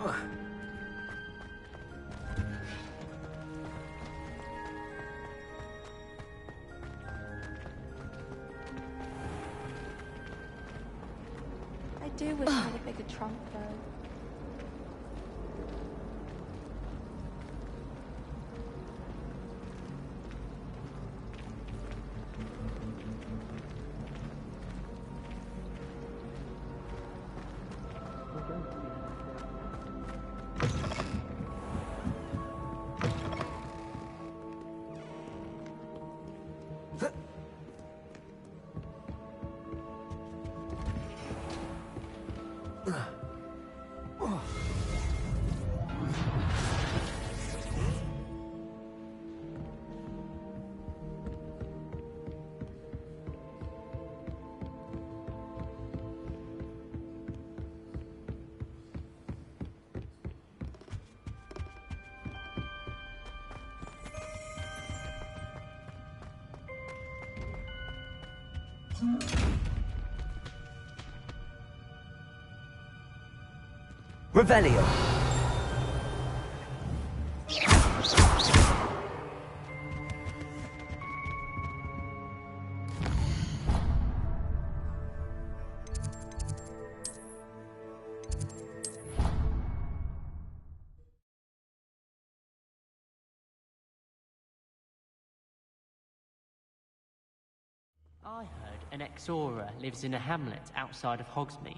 I do wish I had a bigger trunk, though. Revelio. I heard an Exora lives in a hamlet outside of Hogsmeade.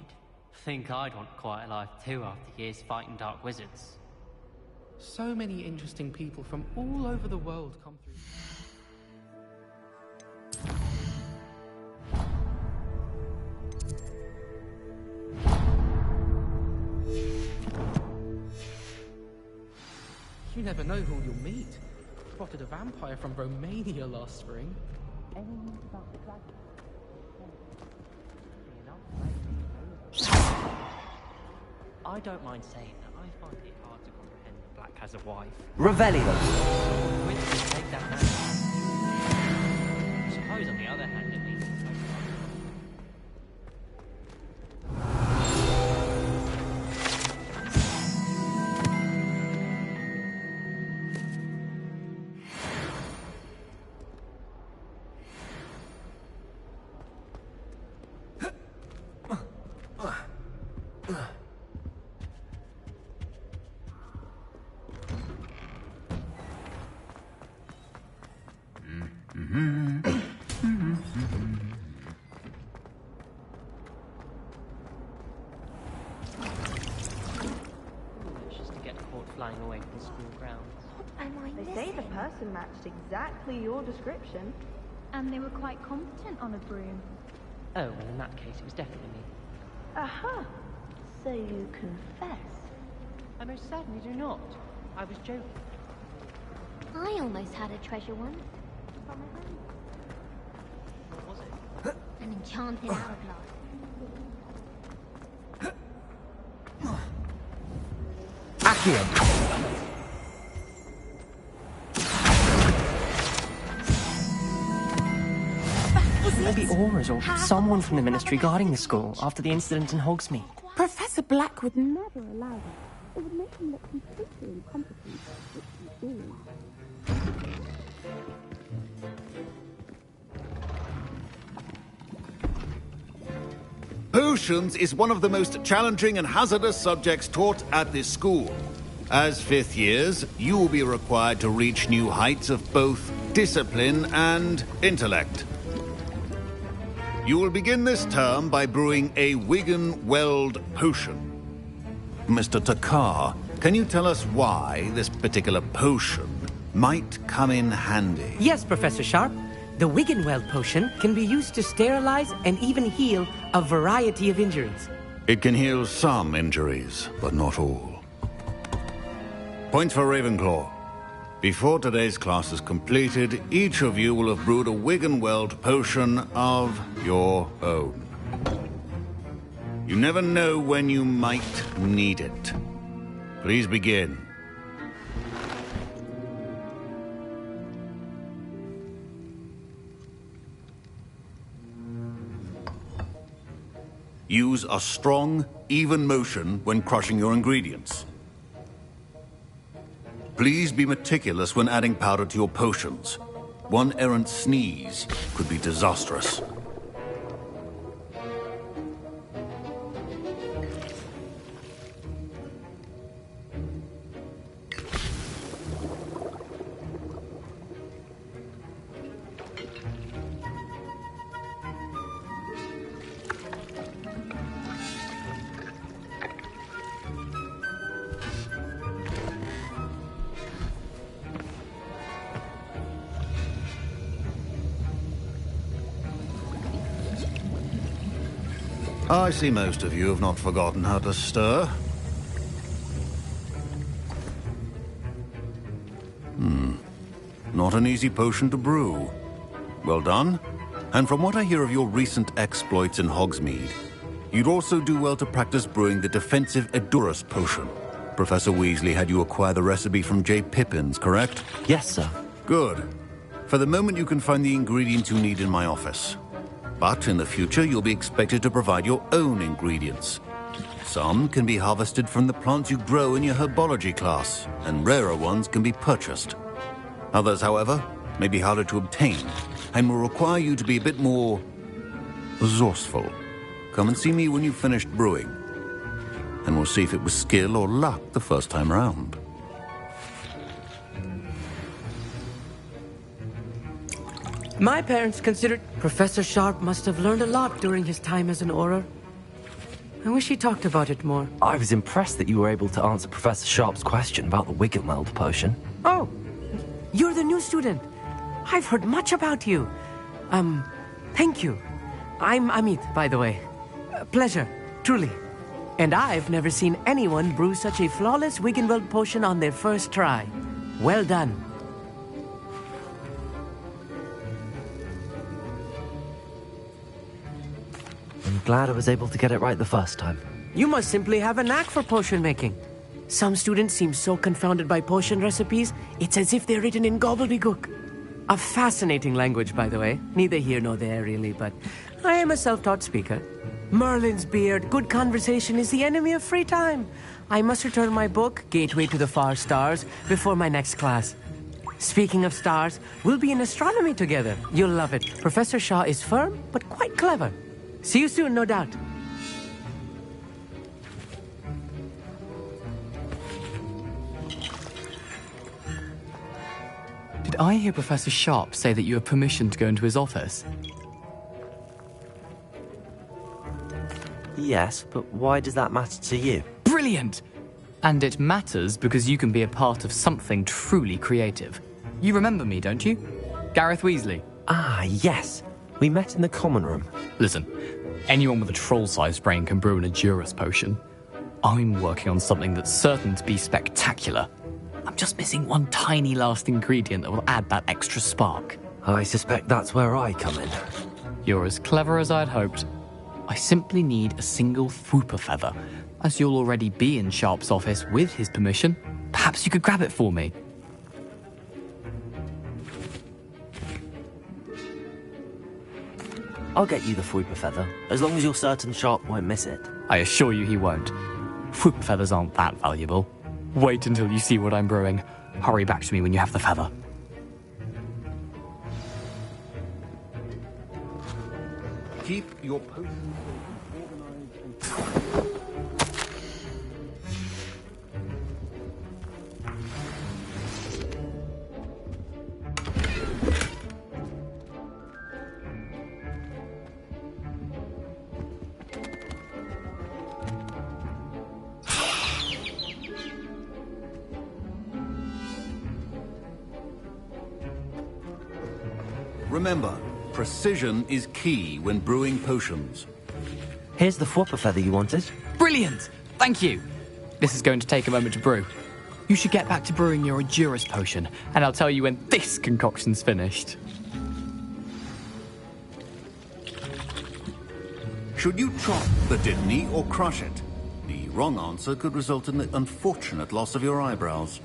Think I'd want quiet life too after years fighting dark wizards. So many interesting people from all over the world come through. You never know who you'll meet. Spotted a vampire from Romania last spring. I don't mind saying that I find it hard to comprehend that Black has a wife. Revelio. Wizards take that hand. I suppose on the other hand it means it's flying away from the school grounds. What am I They missing? say the person matched exactly your description. And they were quite competent on a broom. Oh, well in that case it was definitely me. Aha! So you confess? I most certainly do not. I was joking. I almost had a treasure once. From a hand. What was it? An enchanted hourglass. Accio. Maybe Aura's or someone from the Ministry guarding the school after the incident in Hogsmeade. Professor Black would never allow that. It would make him look completely incompetent, which he is. Potions is one of the most challenging and hazardous subjects taught at this school. As fifth years, you will be required to reach new heights of both discipline and intellect. You will begin this term by brewing a Wigan-Weld potion. Mr. Takar, can you tell us why this particular potion might come in handy? Yes, Professor Sharp. The Wiggenweld potion can be used to sterilize and even heal a variety of injuries. It can heal some injuries, but not all. Point for Ravenclaw. Before today's class is completed, each of you will have brewed a Wiggenweld potion of your own. You never know when you might need it. Please begin. Use a strong, even motion when crushing your ingredients. Please be meticulous when adding powder to your potions. One errant sneeze could be disastrous. I see most of you have not forgotten how to stir. Not an easy potion to brew. Well done. And from what I hear of your recent exploits in Hogsmeade, you'd also do well to practice brewing the defensive Edurus potion. Professor Weasley had you acquire the recipe from J. Pippin's, correct? Yes, sir. Good. For the moment, you can find the ingredients you need in my office. But in the future, you'll be expected to provide your own ingredients. Some can be harvested from the plants you grow in your herbology class, and rarer ones can be purchased. Others, however, may be harder to obtain, and will require you to be a bit more resourceful. Come and see me when you've finished brewing, and we'll see if it was skill or luck the first time round. My parents considered Professor Sharp must have learned a lot during his time as an Auror. I wish he talked about it more. I was impressed that you were able to answer Professor Sharp's question about the Wiggenweld potion. Oh, you're the new student. I've heard much about you. Thank you. I'm Amit, by the way. Pleasure, truly. And I've never seen anyone brew such a flawless Wiggenweld potion on their first try. Well done. I'm glad I was able to get it right the first time. You must simply have a knack for potion making. Some students seem so confounded by potion recipes, it's as if they're written in gobbledygook. A fascinating language, by the way. Neither here nor there, really, but I am a self-taught speaker. Merlin's beard, good conversation is the enemy of free time. I must return my book, Gateway to the Far Stars, before my next class. Speaking of stars, we'll be in astronomy together. You'll love it. Professor Shaw is firm, but quite clever. See you soon, no doubt. Did I hear Professor Sharp say that you have permission to go into his office? Yes, but why does that matter to you? Brilliant! And it matters because you can be a part of something truly creative. You remember me, don't you? Gareth Weasley. Ah, yes. We met in the common room. Listen, anyone with a troll-sized brain can brew an Edurus potion. I'm working on something that's certain to be spectacular. I'm just missing one tiny last ingredient that will add that extra spark. I suspect that's where I come in. You're as clever as I'd hoped. I simply need a single Fwooper feather. As you'll already be in Sharp's office with his permission, perhaps you could grab it for me. I'll get you the Fwooper feather, as long as you're certain Sharp won't miss it. I assure you he won't. Fwooper feathers aren't that valuable. Wait until you see what I'm brewing. Hurry back to me when you have the feather. Keep your potions organized and... Remember, precision is key when brewing potions. Here's the Fwooper feather you wanted. Brilliant! Thank you! This is going to take a moment to brew. You should get back to brewing your Edurus potion, and I'll tell you when this concoction's finished. Should you chop the Dittany or crush it? The wrong answer could result in the unfortunate loss of your eyebrows.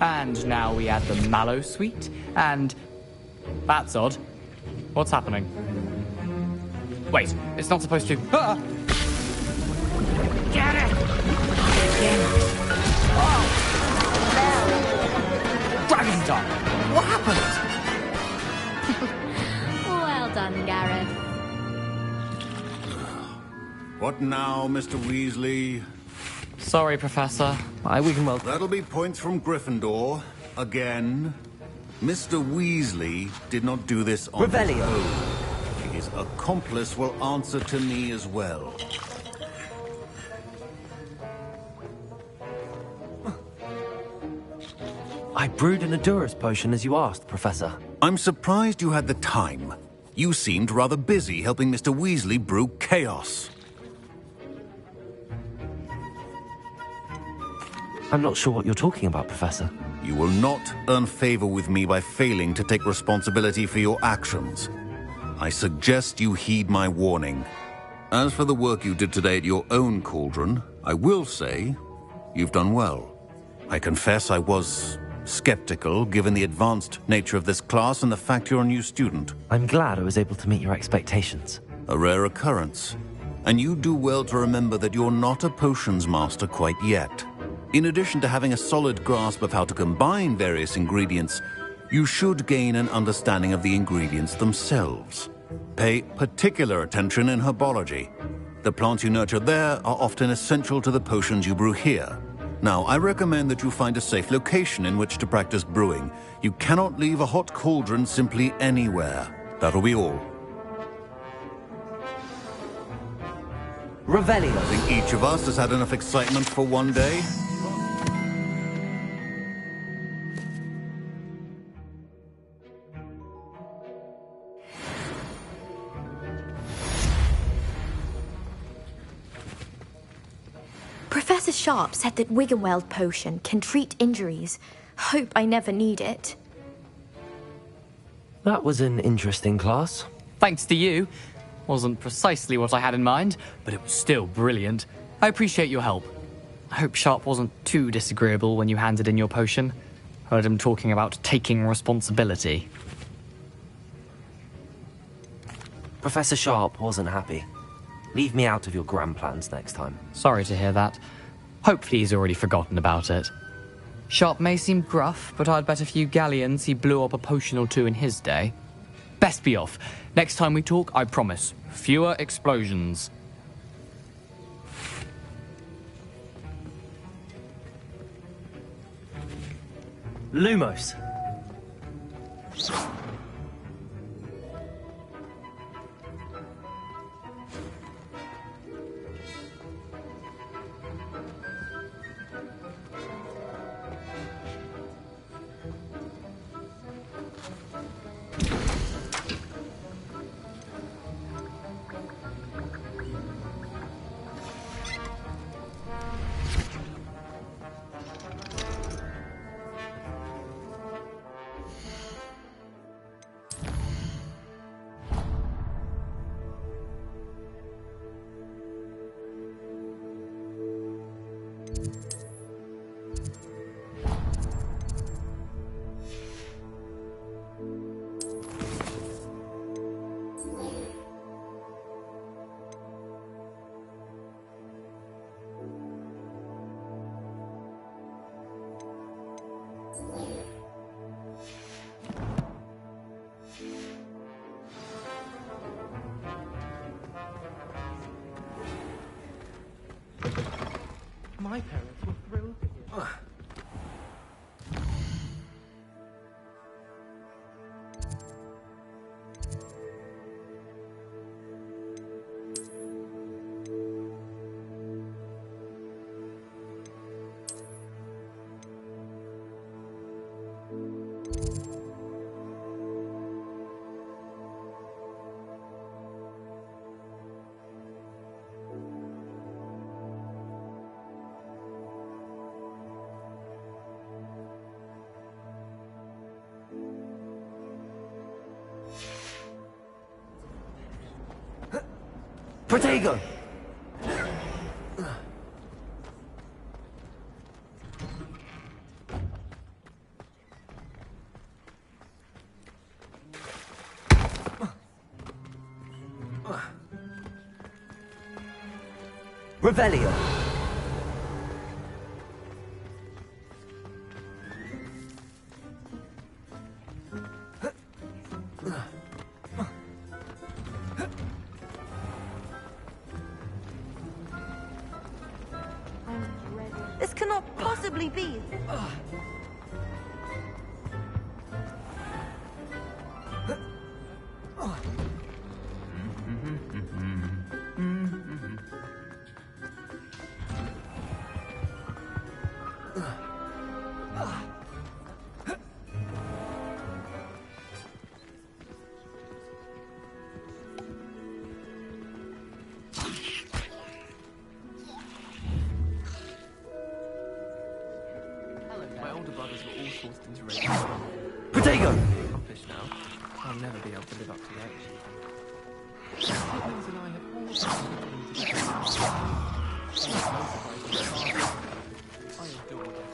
And now we add the mallow sweet, and... That's odd. What's happening? Wait, it's not supposed to... Ah! Get it! Oh! Dragon Dog! What happened? Well done, Gareth. What now, Mr. Weasley? Sorry, Professor. My Wiggenweld... That'll be points from Gryffindor. Again. Mr. Weasley did not do this on his Revelio. own. His accomplice will answer to me as well. I brewed an Adurus potion as you asked, Professor. I'm surprised you had the time. You seemed rather busy helping Mr. Weasley brew chaos. I'm not sure what you're talking about, Professor. You will not earn favor with me by failing to take responsibility for your actions. I suggest you heed my warning. As for the work you did today at your own cauldron, I will say you've done well. I confess I was skeptical, given the advanced nature of this class and the fact you're a new student. I'm glad I was able to meet your expectations. A rare occurrence. And you do well to remember that you're not a potions master quite yet. In addition to having a solid grasp of how to combine various ingredients, you should gain an understanding of the ingredients themselves. Pay particular attention in herbology. The plants you nurture there are often essential to the potions you brew here. Now, I recommend that you find a safe location in which to practice brewing. You cannot leave a hot cauldron simply anywhere. That'll be all. Revelio. I think each of us has had enough excitement for one day. Professor Sharp said that Wiggenweld potion can treat injuries. Hope I never need it. That was an interesting class. Thanks to you. Wasn't precisely what I had in mind, but it was still brilliant. I appreciate your help. I hope Sharp wasn't too disagreeable when you handed in your potion. Heard him talking about taking responsibility. Professor Sharp wasn't happy. Leave me out of your grand plans next time. Sorry to hear that. Hopefully he's already forgotten about it. Sharp may seem gruff, but I'd bet a few galleons he blew up a potion or two in his day. Best be off. Next time we talk, I promise, fewer explosions. Lumos. My parents were thrilled to hear. Protego. Revelio. This cannot possibly be. My older brothers were all forced into race. Protego. Accomplished now. I'll never be able to live up to their achievements. Siblings and I have all I adore their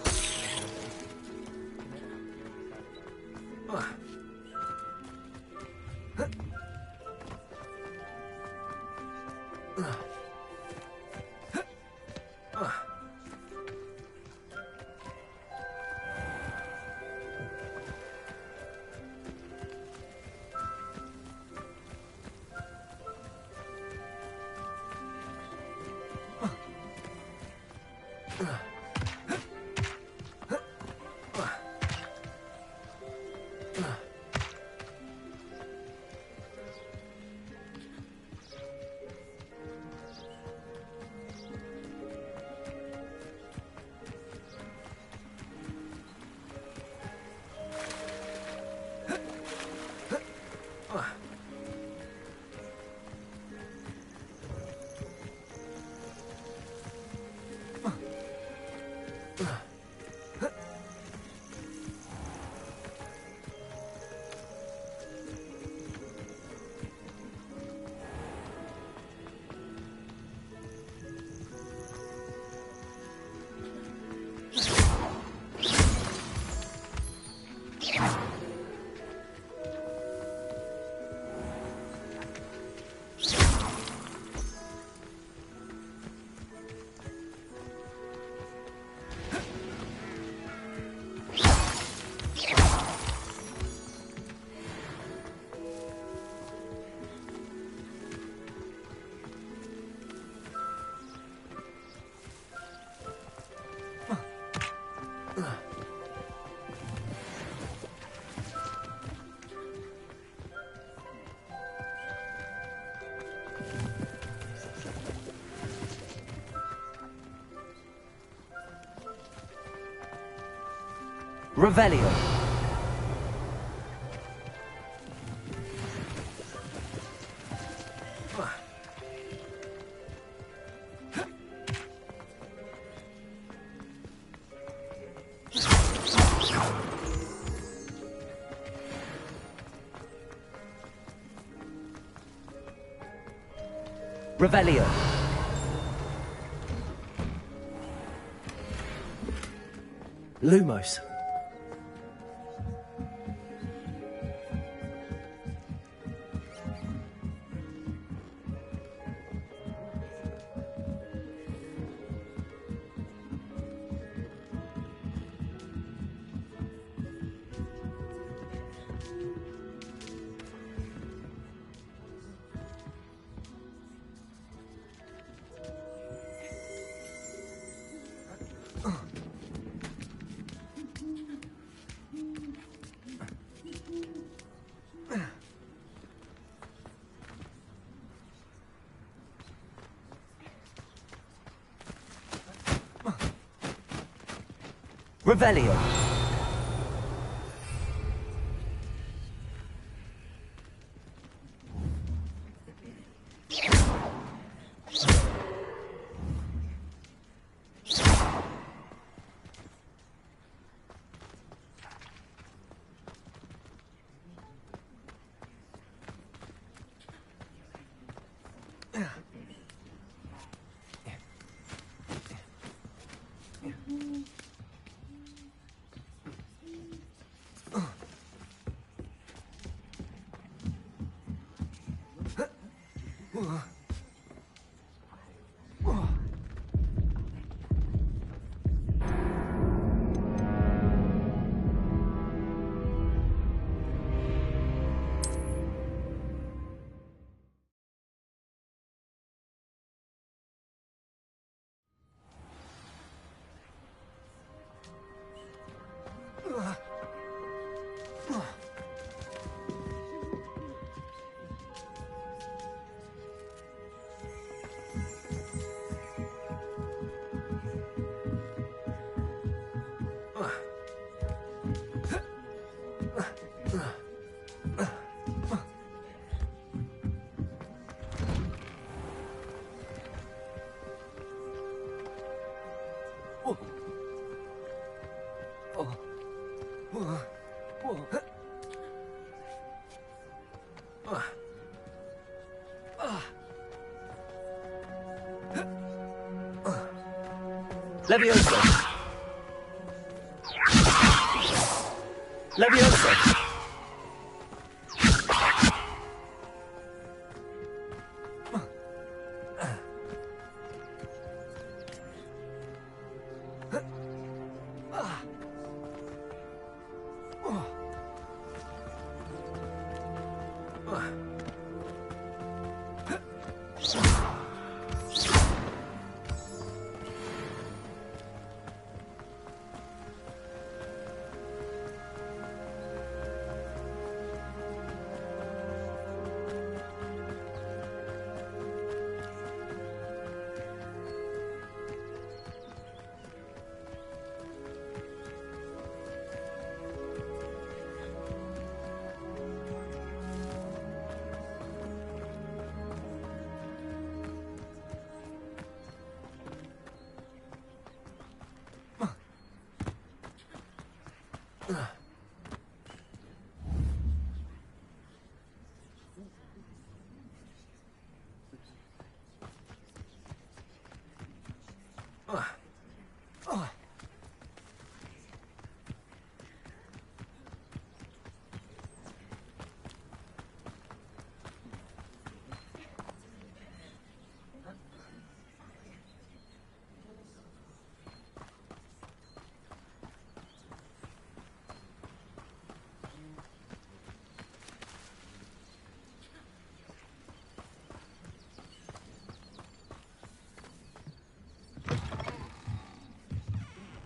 Revelio. Revelio. Lumos. Revelio. Leviosa! Leviosa!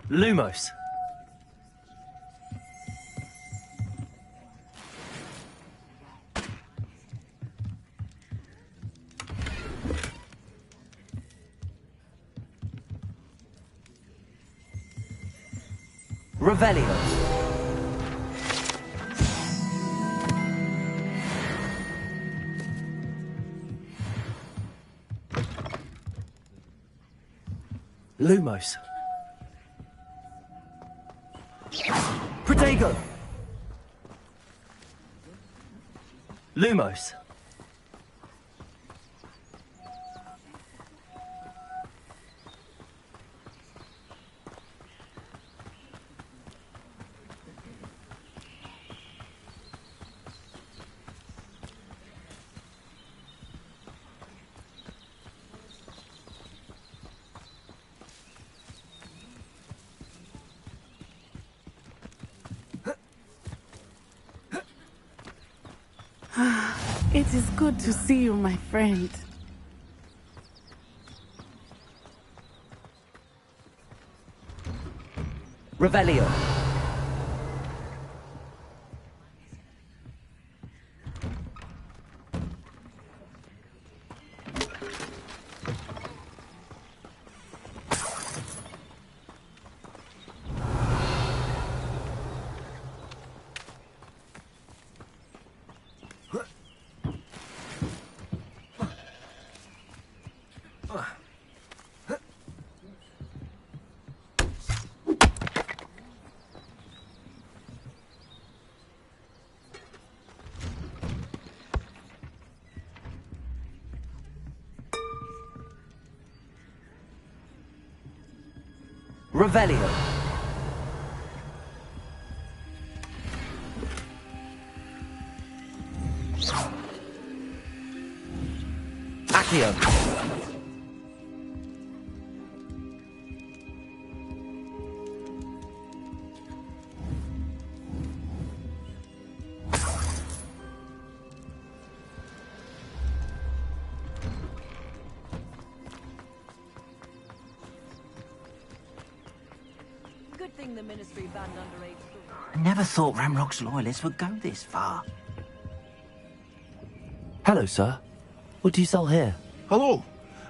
Lumos. Revelio. Lumos. Protego. Lumos. It is good to see you, my friend. Revelio. Revelio. Accio. Good thing the Ministry banned underage schools. I never thought Ramrock's loyalists would go this far. Hello, sir. What do you sell here? Hello,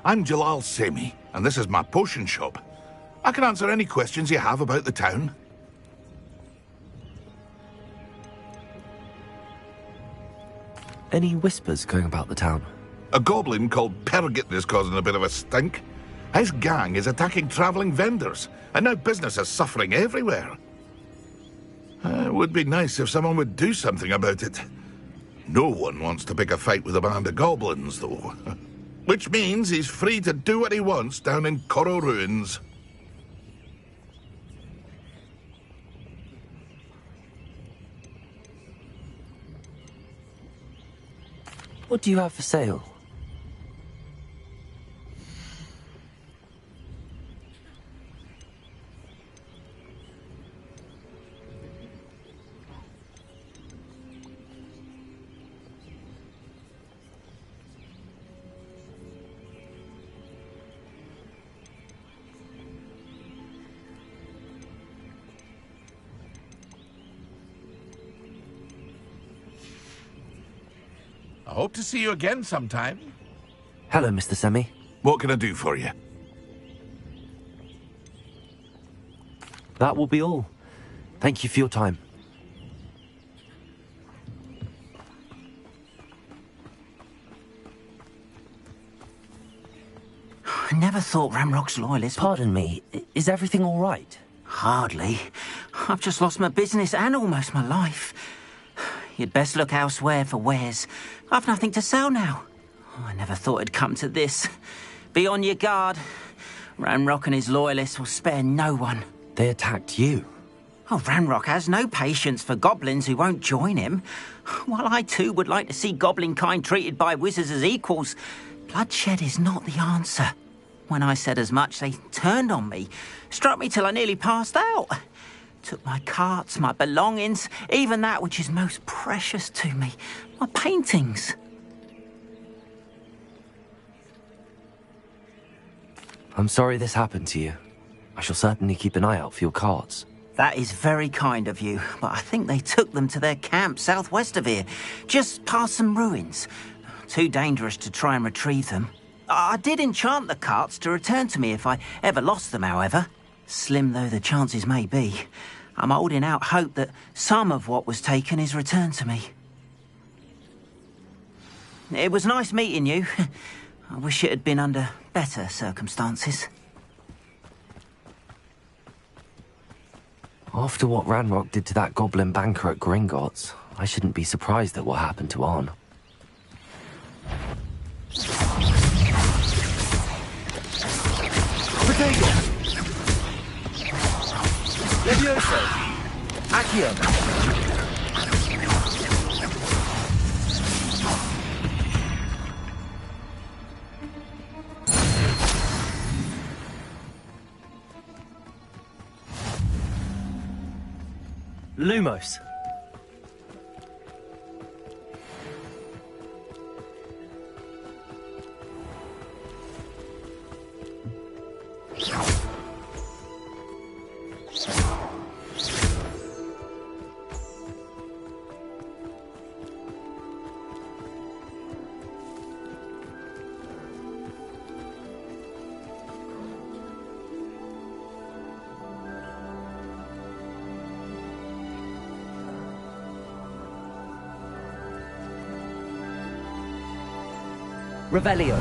I'm Jalal Semi, and this is my potion shop. I can answer any questions you have about the town. Any whispers going about the town? A goblin called Pergit is causing a bit of a stink. His gang is attacking travelling vendors, and now business is suffering everywhere. It would be nice if someone would do something about it. No one wants to pick a fight with a band of goblins, though. Which means he's free to do what he wants down in Coral Ruins. What do you have for sale? I hope to see you again sometime. Hello, Mr. Semi. What can I do for you? That will be all. Thank you for your time. I never thought Ramrock's loyalists... Pardon me, is everything all right? Hardly. I've just lost my business and almost my life. You'd best look elsewhere for wares. I've nothing to sell now. I never thought it'd come to this. Be on your guard. Ranrock and his loyalists will spare no one. They attacked you. Oh, Ranrock has no patience for goblins who won't join him. While I too would like to see goblin kind treated by wizards as equals, bloodshed is not the answer. When I said as much, they turned on me, struck me till I nearly passed out. Took my carts, my belongings, even that which is most precious to me, my paintings. I'm sorry this happened to you. I shall certainly keep an eye out for your cards. That is very kind of you, but I think they took them to their camp southwest of here, just past some ruins. Too dangerous to try and retrieve them. I did enchant the carts to return to me if I ever lost them, however. Slim though the chances may be, I'm holding out hope that some of what was taken is returned to me. It was nice meeting you. I wish it had been under better circumstances. After what Ranrock did to that goblin banker at Gringotts, I shouldn't be surprised at what happened to Arn. Potato! Levioso! Accio! Lumos. Revelio.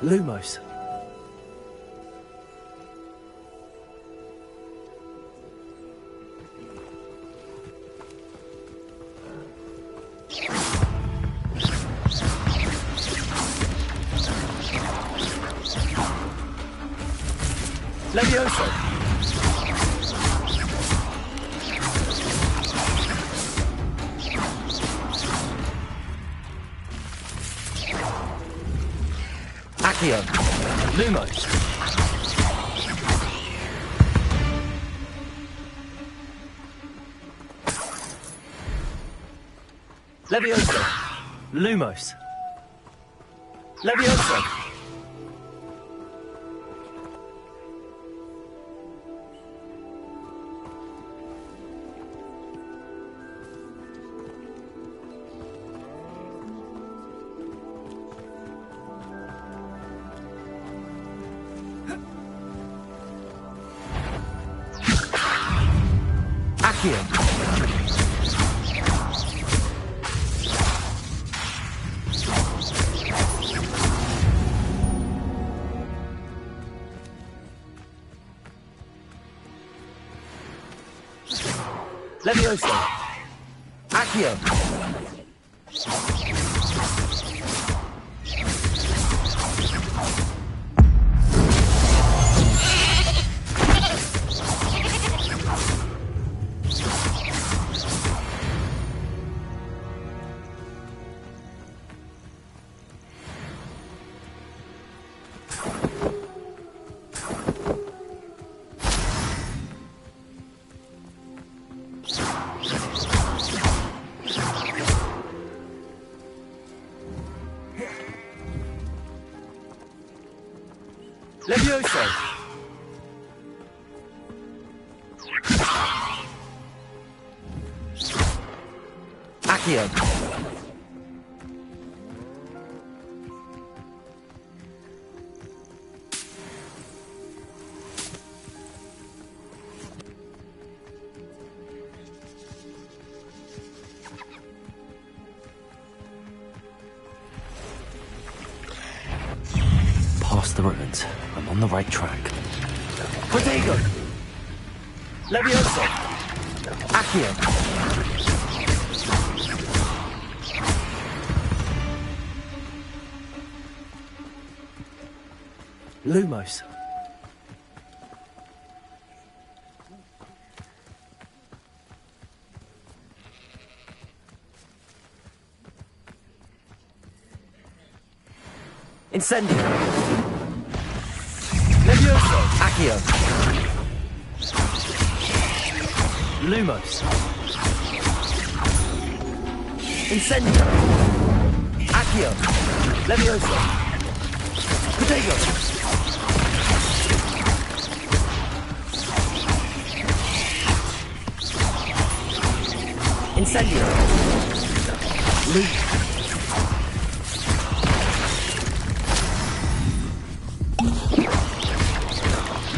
Lumos. Levioso. Accio. Lumos. Levioso. Lumos. Levioso. Accio. Levioso. Accio. Levioso. Accio. Past the ruins. I'm on the right track. Protego. Levioso. Accio. Lumos. Incendio. Levioso. Accio. Lumos. Incendio. Accio. Levioso. Protego. Incendio.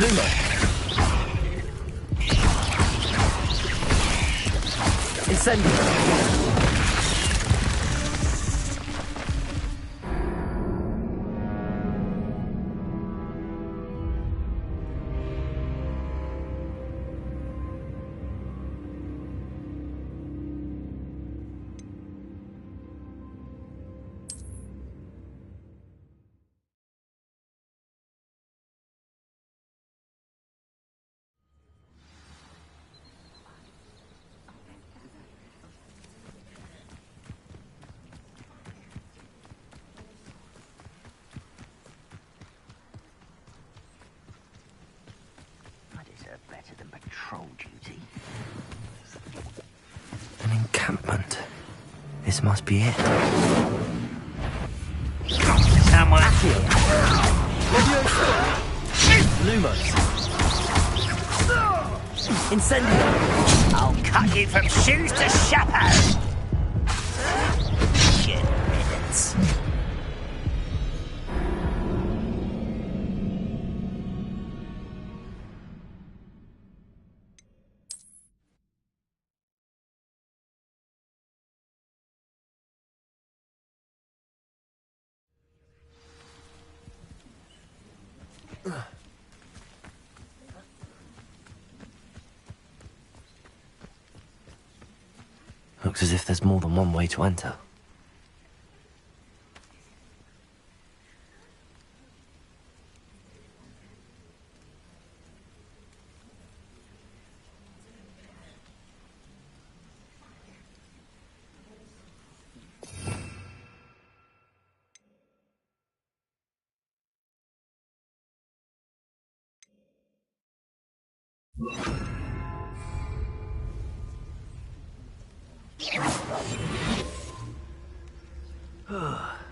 Lumo. Incendio. Better than patrol duty. An encampment. This must be it. Someone. Accio. Levioso. Lumos. Incendio. I'll cut you from shoes to chapeau. Good riddance. Looks as if there's more than one way to enter.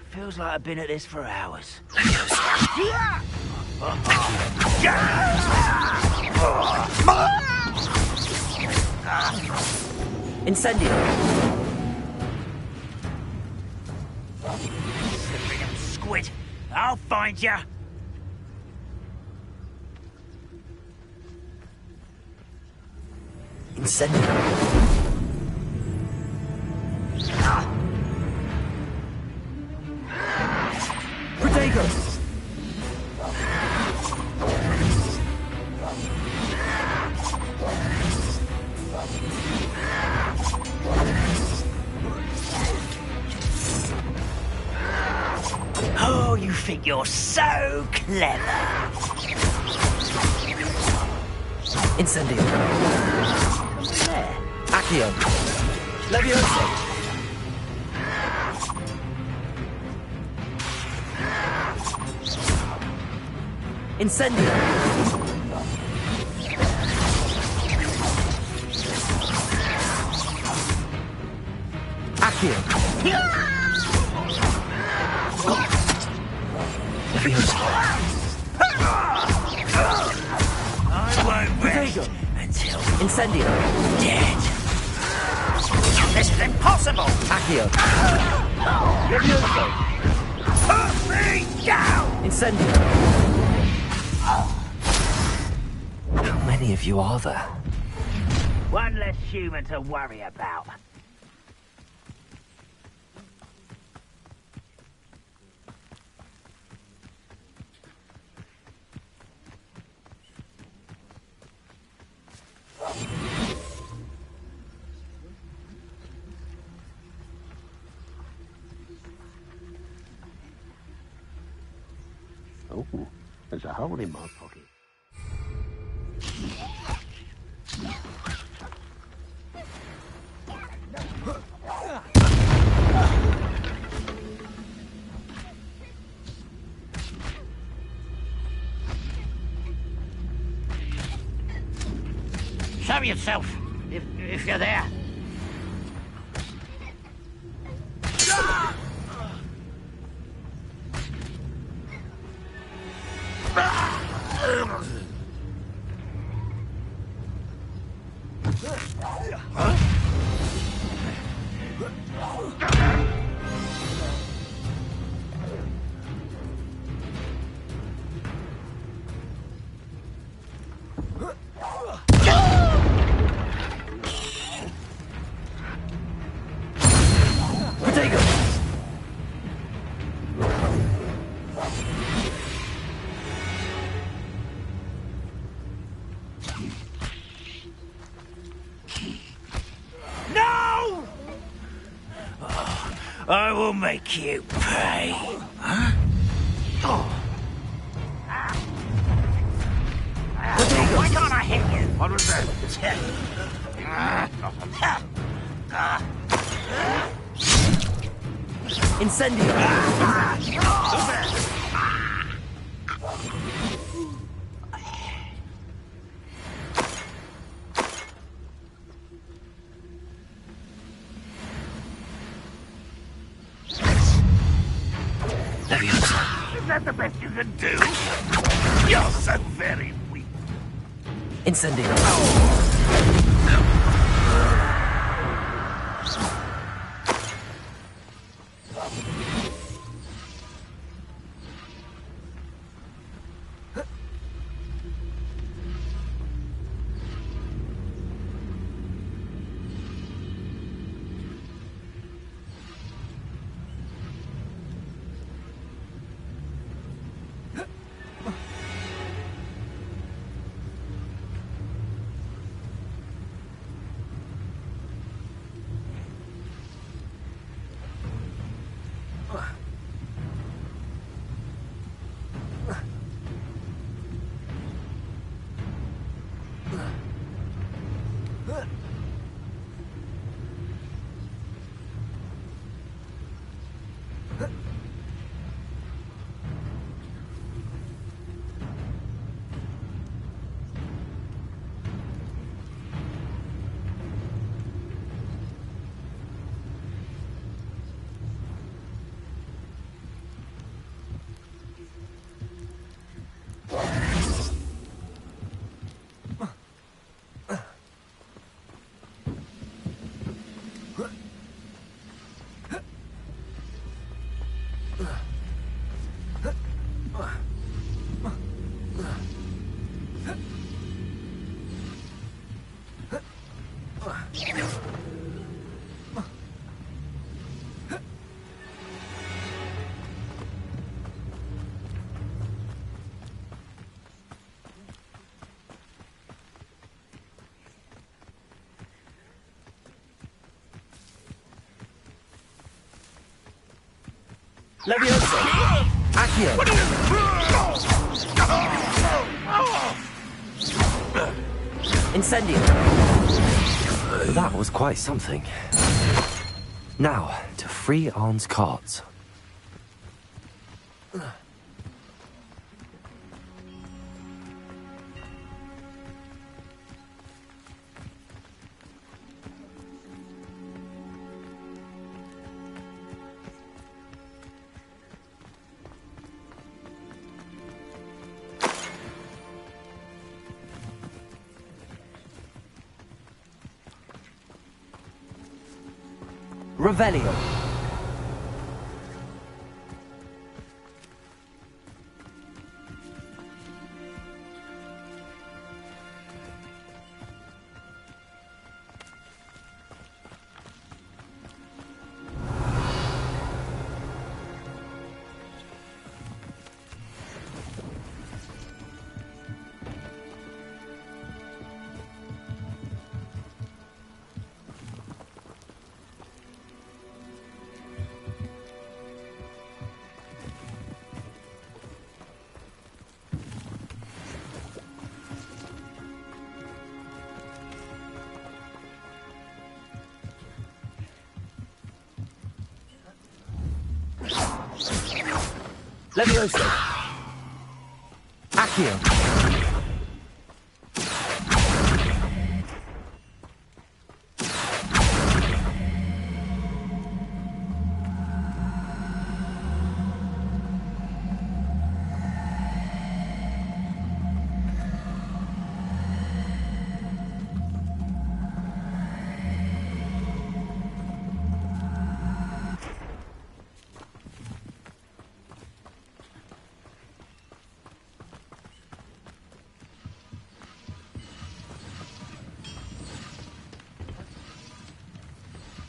Feels like I've been at this for hours. Incendio. Slippery little squid. I'll find ya. Incendio. Protego! Oh, you think you're so clever. Incendio. There. Accio. Levioso. Incendio. Accio. Levioso. I won't rest until Incendio. dead. This is impossible. Accio. Levioso. Put me down. Incendio. How many of you are there? One less human to worry about. Oh, there's a hole in my pocket. Show yourself, if you're there. No! I will make you pay. Huh? Why can't I hit you? What was that? Incendio. Is that the best you can do? You're so very weak. Incendio. Levioso! Accio! Incendio! That was quite something. Now, to free Arn's cards. Revelio. Levioso. Accio.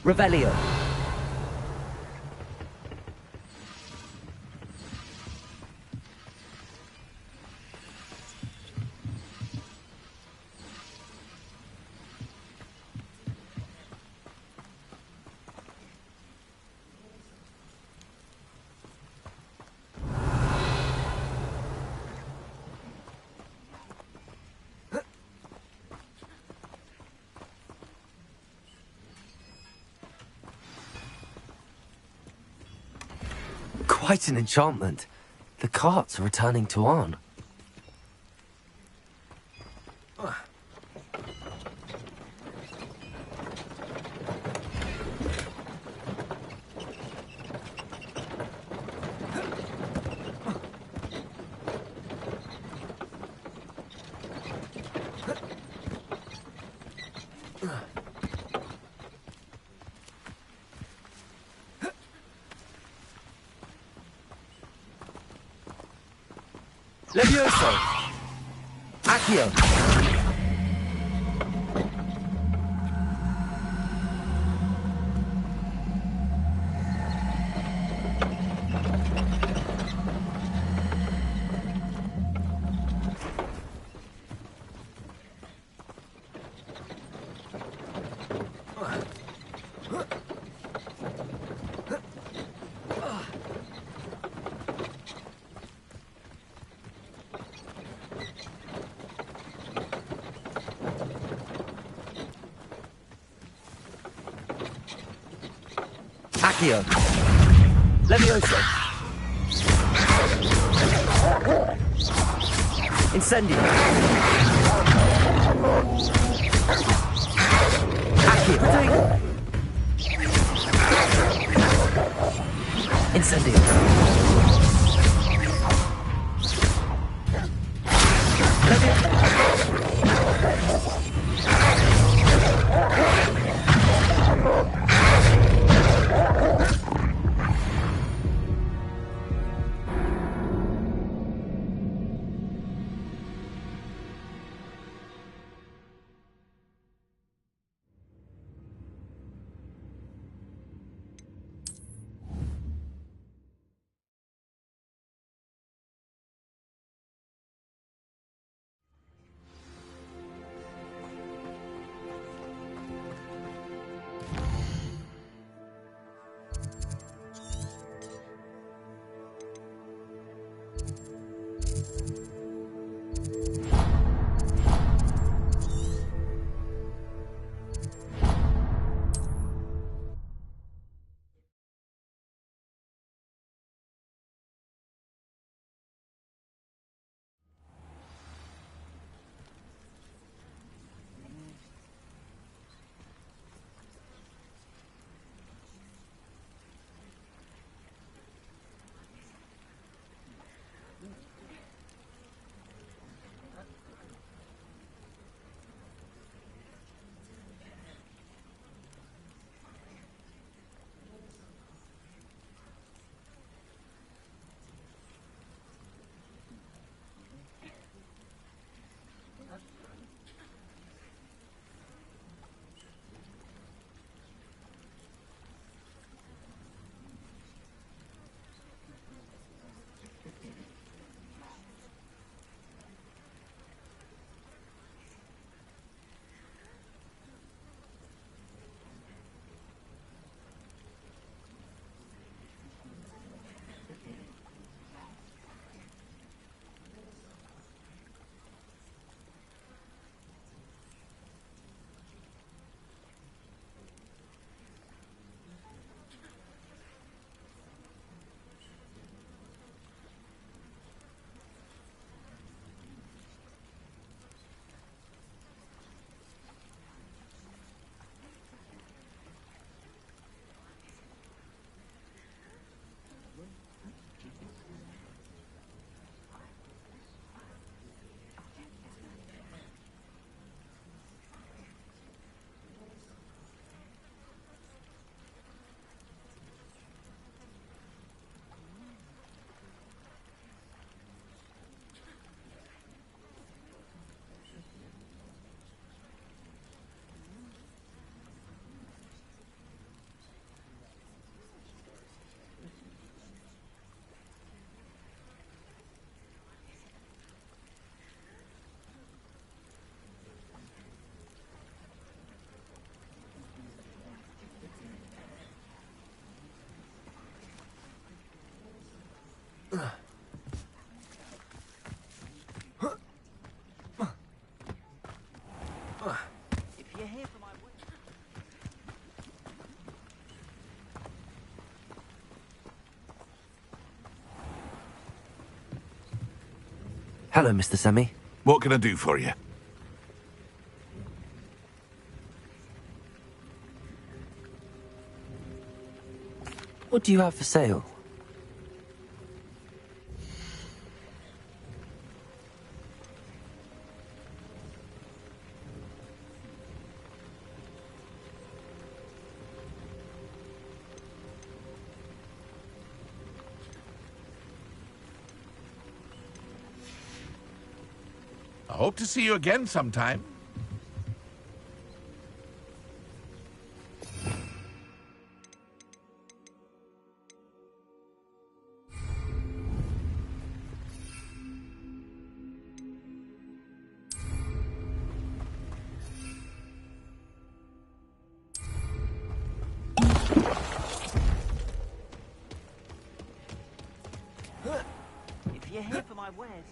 Revelio. Quite an enchantment. The carts are returning to Arn. Levioso! Accio! Accio. Levioso. Incendio. Accio. Incendio. Hello, Mr. Semi. What can I do for you? What do you have for sale? I hope to see you again sometime. If you're here for my wares...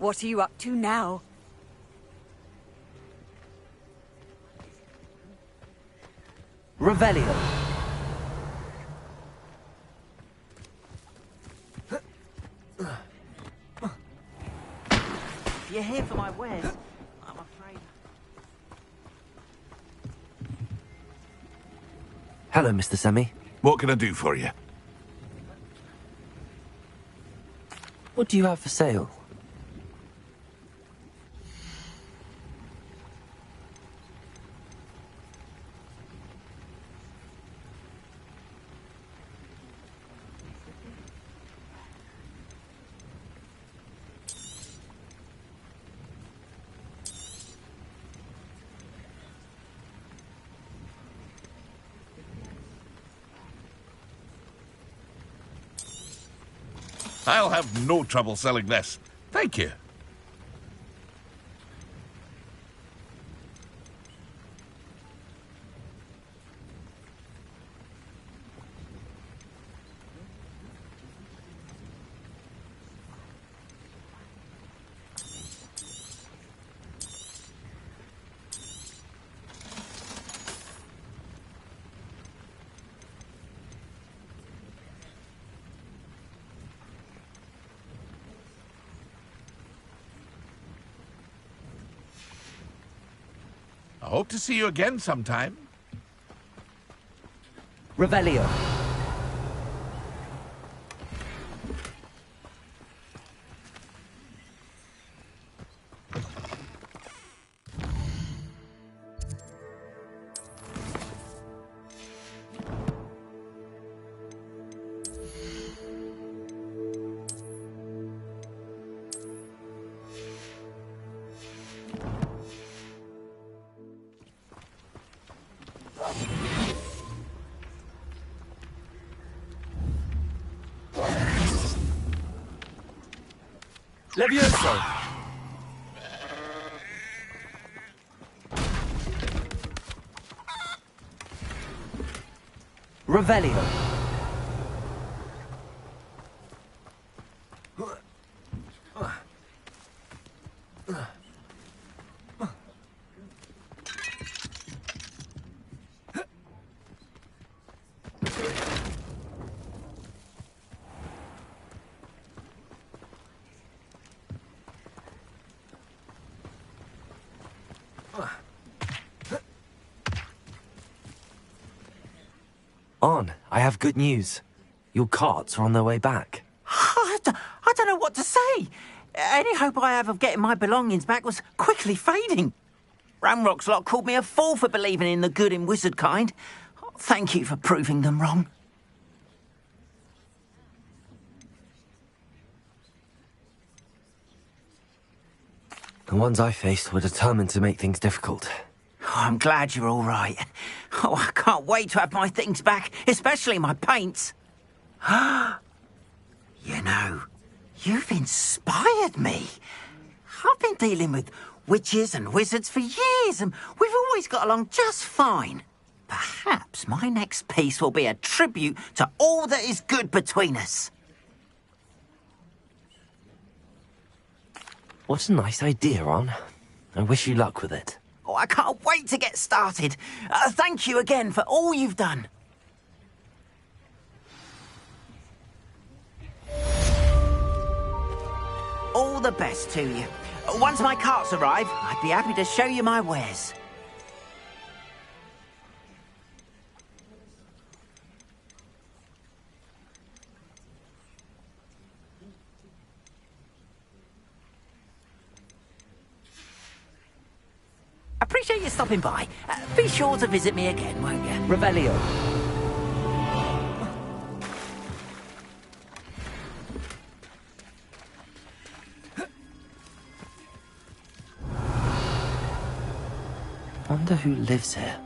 What are you up to now? Revelio. You're here for my wares. I'm afraid. Hello, Mr. Semi. What can I do for you? What do you have for sale? I'll have no trouble selling this. Thank you. I hope to see you again sometime. Revelio. Levioso! Revelio! On, I have good news. Your carts are on their way back. I don't know what to say. Any hope I have of getting my belongings back was quickly fading. Ramrock's lot called me a fool for believing in the good in wizard kind. Thank you for proving them wrong. The ones I faced were determined to make things difficult. Oh, I'm glad you're all right. Oh, I can't wait to have my things back, especially my paints. You know, you've inspired me. I've been dealing with witches and wizards for years, and we've always got along just fine. Perhaps my next piece will be a tribute to all that is good between us. What a nice idea, Ron. I wish you luck with it. Oh, I can't wait to get started. Thank you again for all you've done. All the best to you. Once my carts arrive, I'd be happy to show you my wares. Appreciate you stopping by. Be sure to visit me again, won't you? Revelio. Wonder who lives here.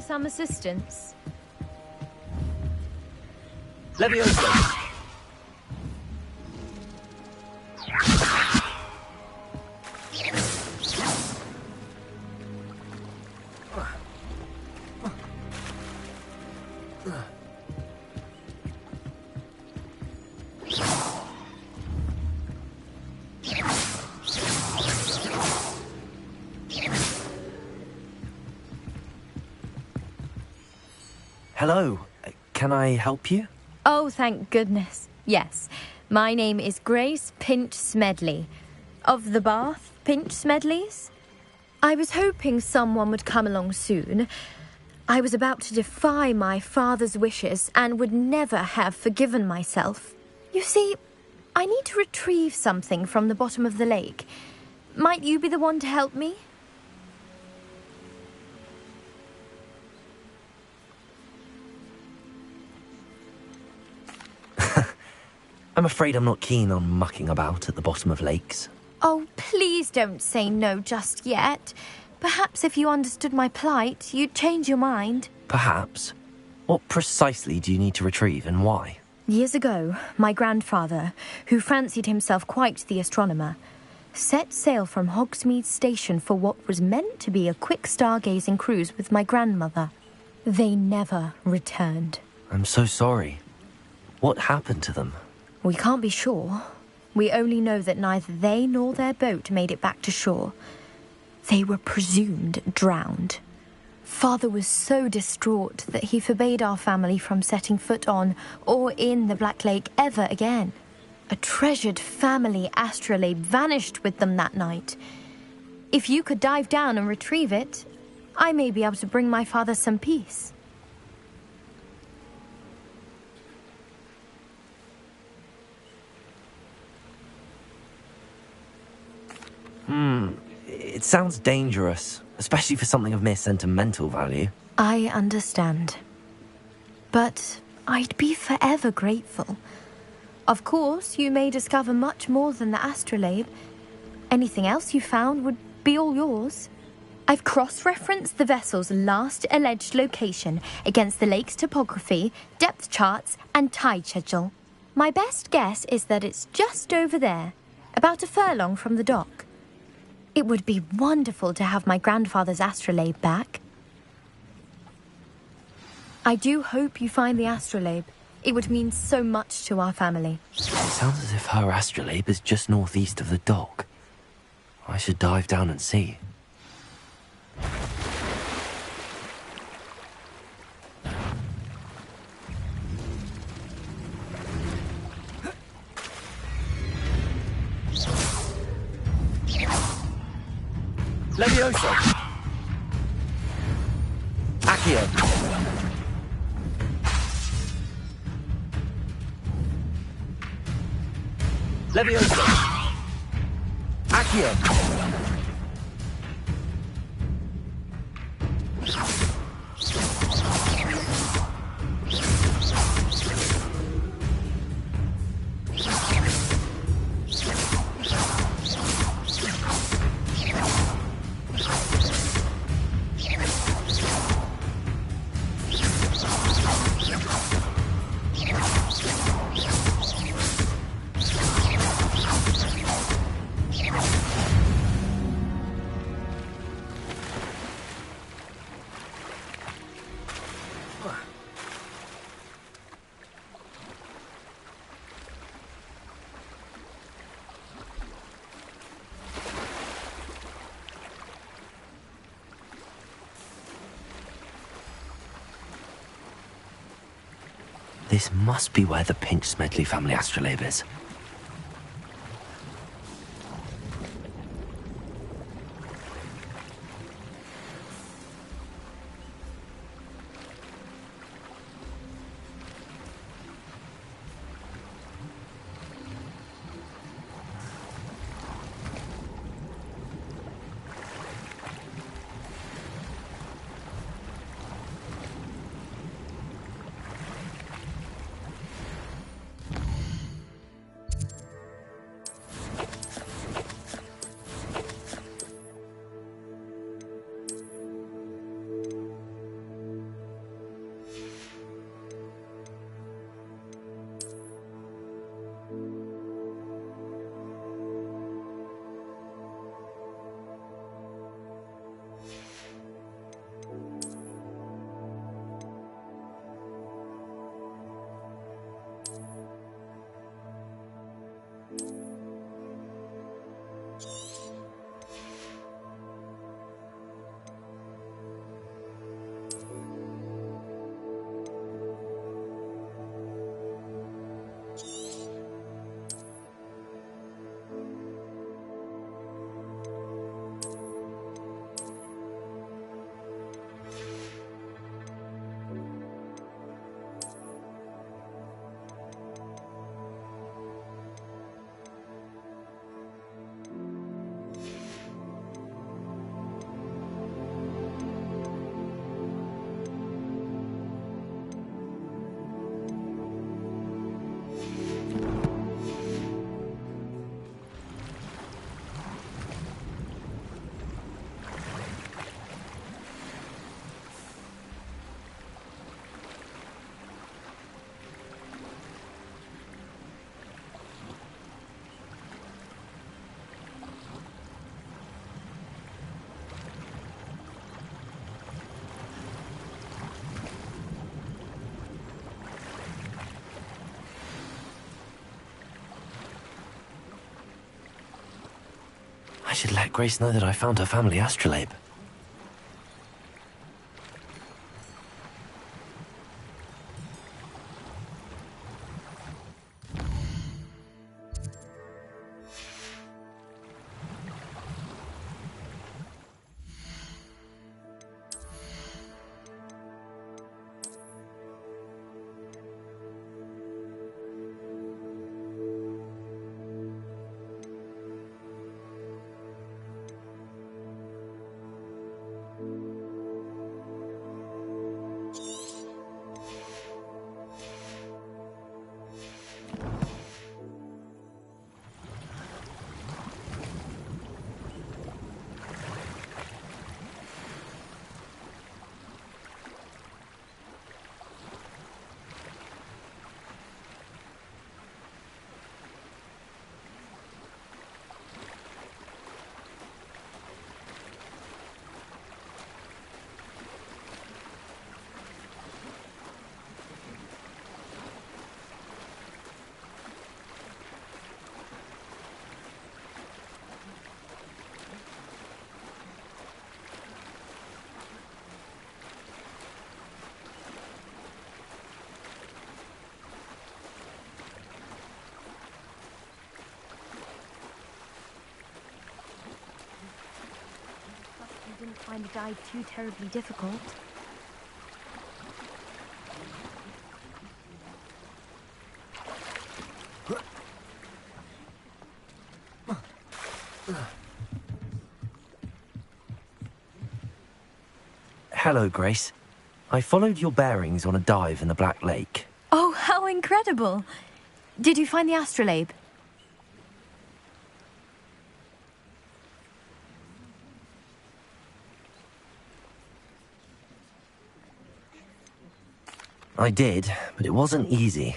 some assistance? Levioso! Hello. Can I help you? Oh, thank goodness. Yes. My name is Grace Pinch Smedley. Of the Bath Pinch Smedleys? I was hoping someone would come along soon. I was about to defy my father's wishes and would never have forgiven myself. You see, I need to retrieve something from the bottom of the lake. Might you be the one to help me? I'm afraid I'm not keen on mucking about at the bottom of lakes. Oh, please don't say no just yet. Perhaps if you understood my plight, you'd change your mind. Perhaps. What precisely do you need to retrieve and why? Years ago, my grandfather, who fancied himself quite the astronomer, set sail from Hogsmeade Station for what was meant to be a quick stargazing cruise with my grandmother. They never returned. I'm so sorry. What happened to them? We can't be sure. We only know that neither they nor their boat made it back to shore. They were presumed drowned. Father was so distraught that he forbade our family from setting foot on or in the Black Lake ever again. A treasured family astrolabe vanished with them that night. If you could dive down and retrieve it, I may be able to bring my father some peace. It sounds dangerous, especially for something of mere sentimental value. I understand. But I'd be forever grateful. Of course, you may discover much more than the astrolabe. Anything else you found would be all yours. I've cross-referenced the vessel's last alleged location against the lake's topography, depth charts, and tide schedule. My best guess is that it's just over there, about a furlong from the dock. It would be wonderful to have my grandfather's astrolabe back. I do hope you find the astrolabe. It would mean so much to our family. It sounds as if her astrolabe is just northeast of the dock. I should dive down and see. Levioso! Accio! Levioso! Accio! This must be where the Pinch Smedley family astrolabe is. I should let Grace know that I found her family astrolabe. You didn't find the dive too terribly difficult. Hello, Grace. I followed your bearings on a dive in the Black Lake. Oh, how incredible! Did you find the astrolabe? I did, but it wasn't easy.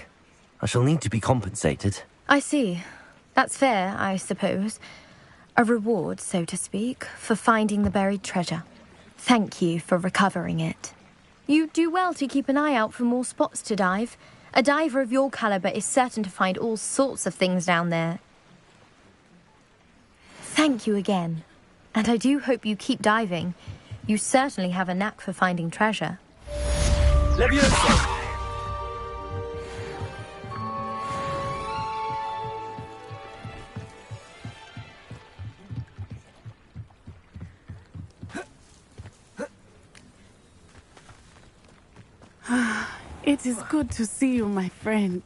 I shall need to be compensated. I see. That's fair, I suppose. A reward, so to speak, for finding the buried treasure. Thank you for recovering it. You do well to keep an eye out for more spots to dive. A diver of your caliber is certain to find all sorts of things down there. Thank you again. And I do hope you keep diving. You certainly have a knack for finding treasure. Levioso! It is good to see you, my friend.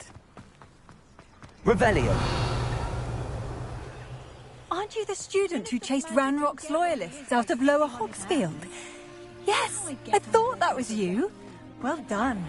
Revelio. Aren't you the student who chased Ranrock's loyalists out of Lower Hogsfield? Yes, I thought that was you. Well done.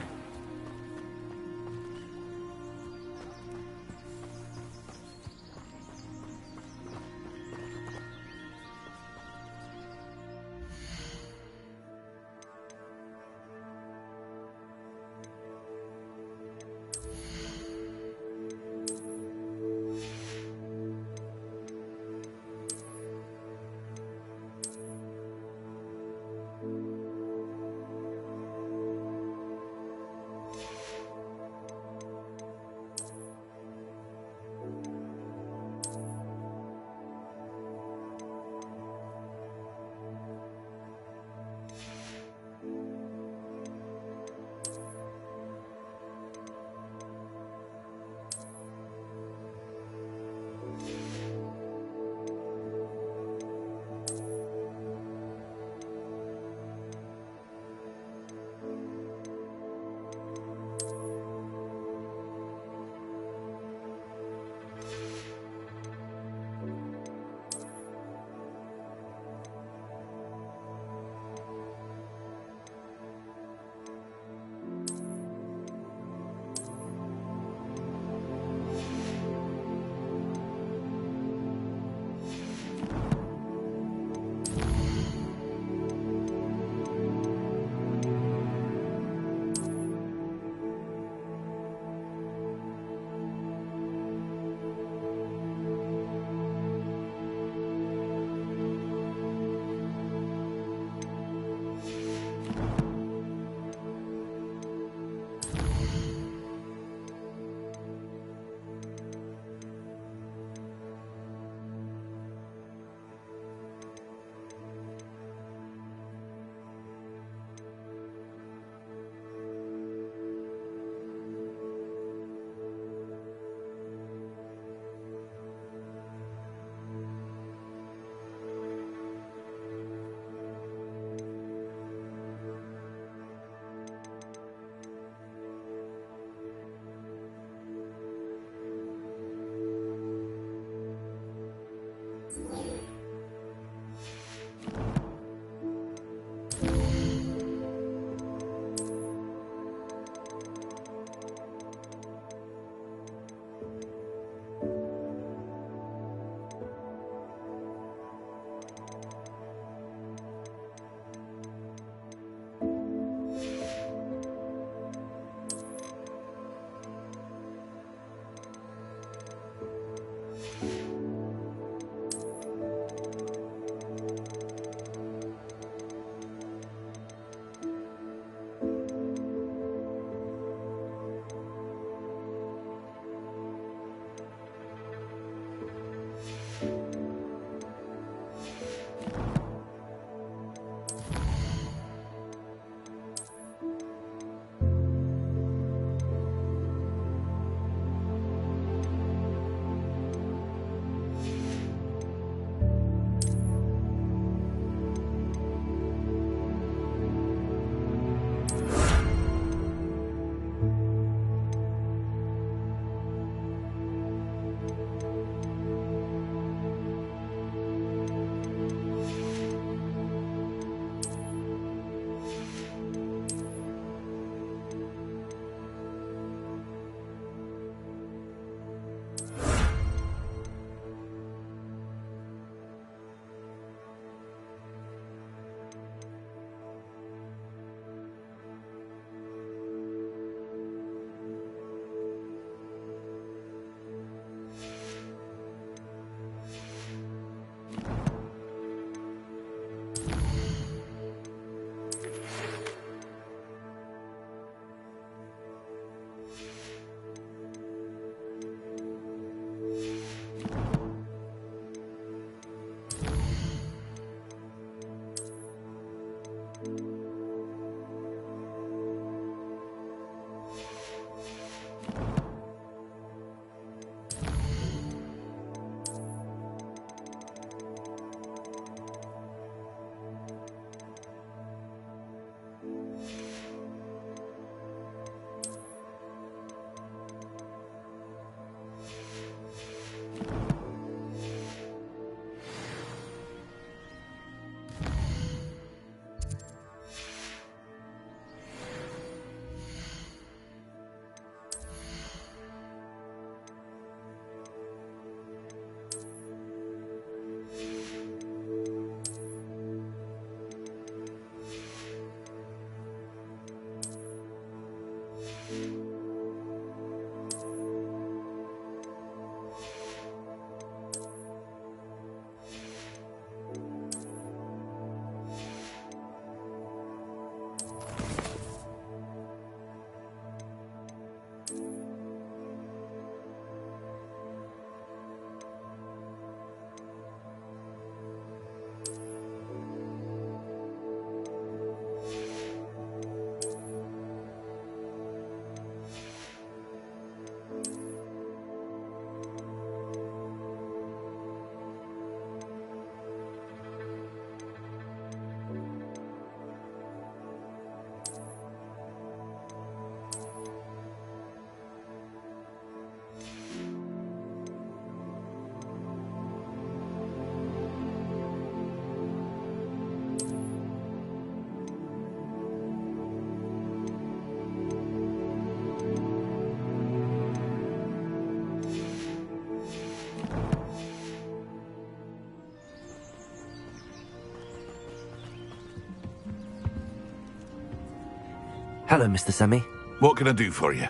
Hello, Mr. Semi. What can I do for you?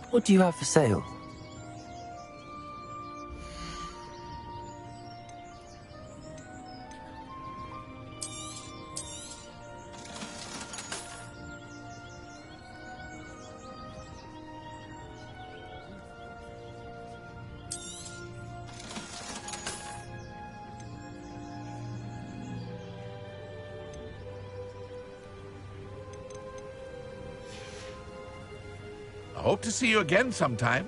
What do you have for sale? I hope to see you again sometime.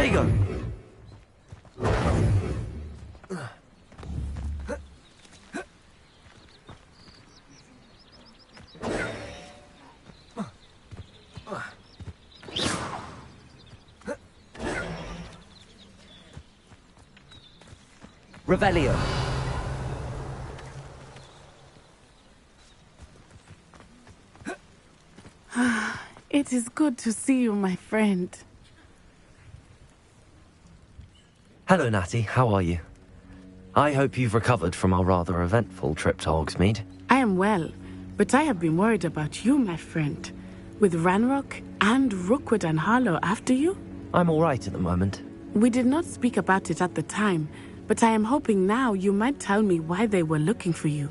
There you go. Revelio. It is good to see you, my friend. Hello, Natty. How are you? I hope you've recovered from our rather eventful trip to Hogsmeade. I am well, but I have been worried about you, my friend. With Ranrock and Rookwood and Harlow after you? I'm all right at the moment. We did not speak about it at the time, but I am hoping now you might tell me why they were looking for you.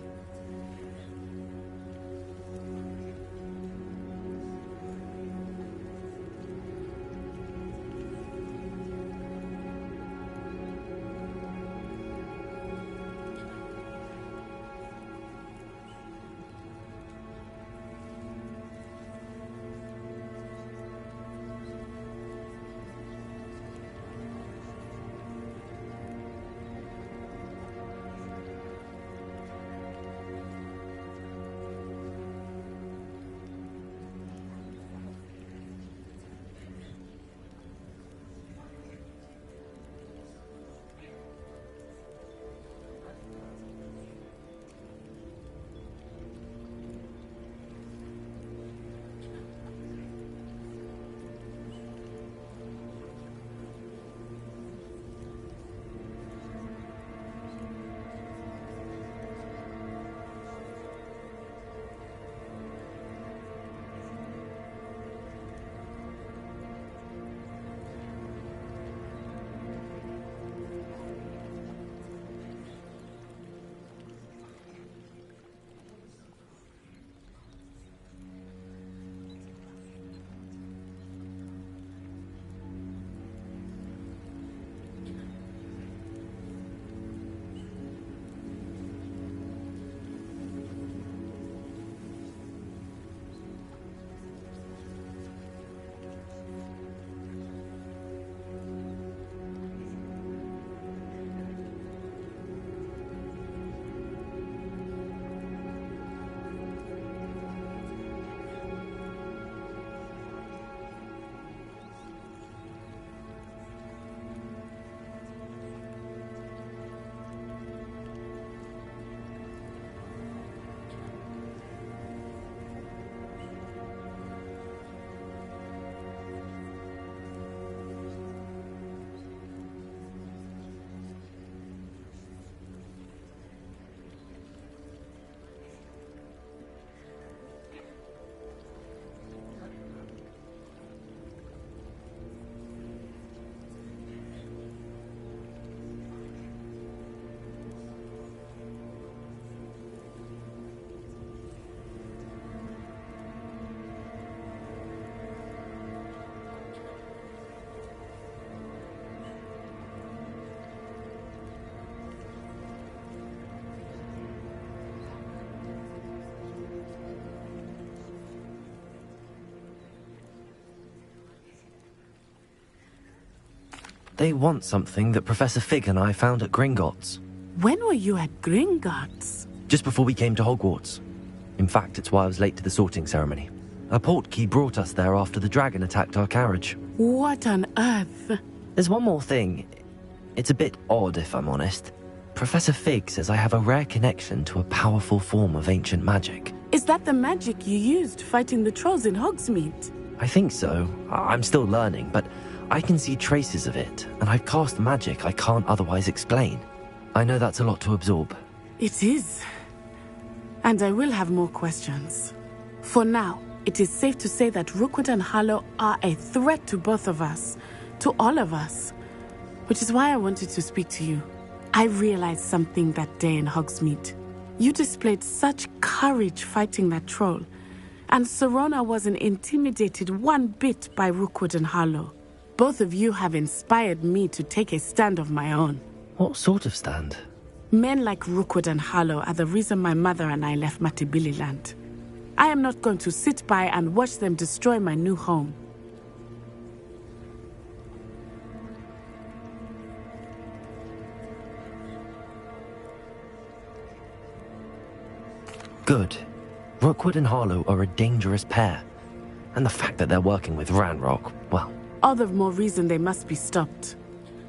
They want something that Professor Fig and I found at Gringotts. When were you at Gringotts? Just before we came to Hogwarts. In fact, it's why I was late to the sorting ceremony. A portkey brought us there after the dragon attacked our carriage. What on earth? There's one more thing. It's a bit odd, if I'm honest. Professor Fig says I have a rare connection to a powerful form of ancient magic. Is that the magic you used fighting the trolls in Hogsmeade? I think so. I'm still learning, but I can see traces of it, and I've cast magic I can't otherwise explain. I know that's a lot to absorb. It is. And I will have more questions. For now, it is safe to say that Rookwood and Harlow are a threat to both of us, to all of us. Which is why I wanted to speak to you. I realized something that day in Hogsmeade. You displayed such courage fighting that troll, and Serona wasn't intimidated one bit by Rookwood and Harlow. Both of you have inspired me to take a stand of my own. What sort of stand? Men like Rookwood and Harlow are the reason my mother and I left Matabeleland. I am not going to sit by and watch them destroy my new home. Good. Rookwood and Harlow are a dangerous pair. And the fact that they're working with Ranrock, well... All the more reason they must be stopped.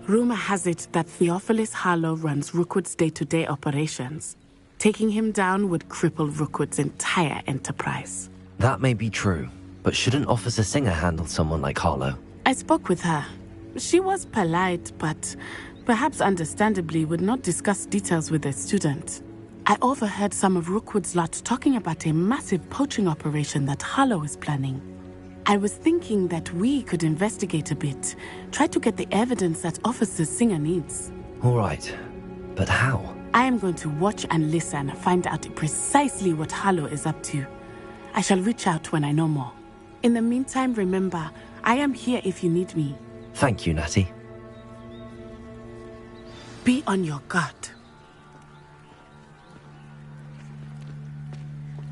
Rumor has it that Theophilus Harlow runs Rookwood's day-to-day operations. Taking him down would cripple Rookwood's entire enterprise. That may be true, but shouldn't Officer Singer handle someone like Harlow? I spoke with her. She was polite, but perhaps understandably would not discuss details with a student. I overheard some of Rookwood's lot talking about a massive poaching operation that Harlow is planning. I was thinking that we could investigate a bit, try to get the evidence that Officer Singer needs. All right, but how? I am going to watch and listen, find out precisely what Harlow is up to. I shall reach out when I know more. In the meantime, remember, I am here if you need me. Thank you, Natty. Be on your guard.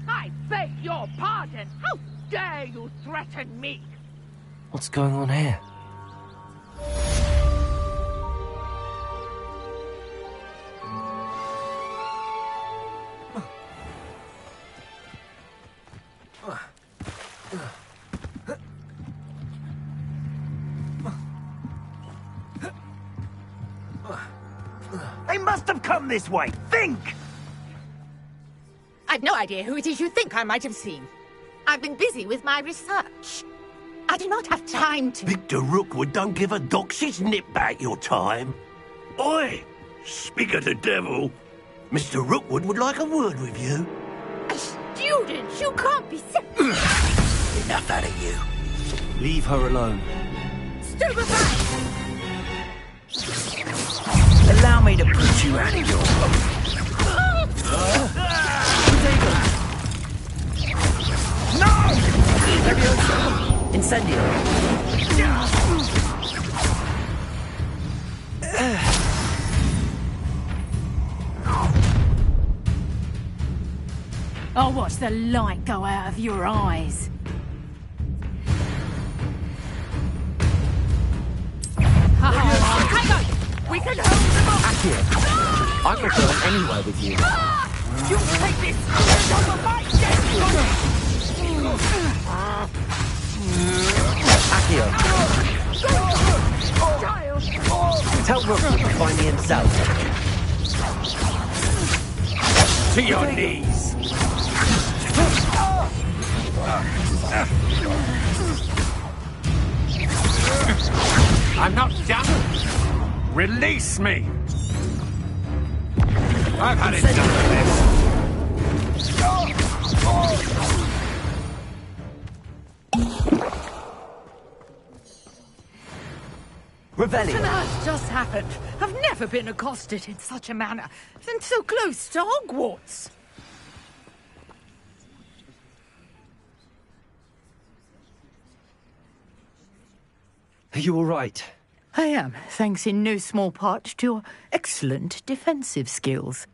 I beg your pardon. How dare you threaten me? What's going on here? They must have come this way. Think! I've no idea who it is you think I might have seen. I've been busy with my research. I do not have time to... Victor Rookwood don't give a doxy's nip back your time. Oi! Speak of the devil. Mr. Rookwood would like a word with you. A student? You can't be sick. Enough out of you. Leave her alone. Stupefy! Allow me to put you out of your... No! Incendio. I'll watch the light go out of your eyes. Hang on! We can hold them up! Akio, I could go anywhere with you. You take this! You're on my destiny! Akio, tell Rookwood to find me himself. To your knees! I'm not done! Release me! I've had it done with this! Revelio. What on earth just happened? I've never been accosted in such a manner, and so close to Hogwarts. Are you all right? I am, thanks in no small part to your excellent defensive skills.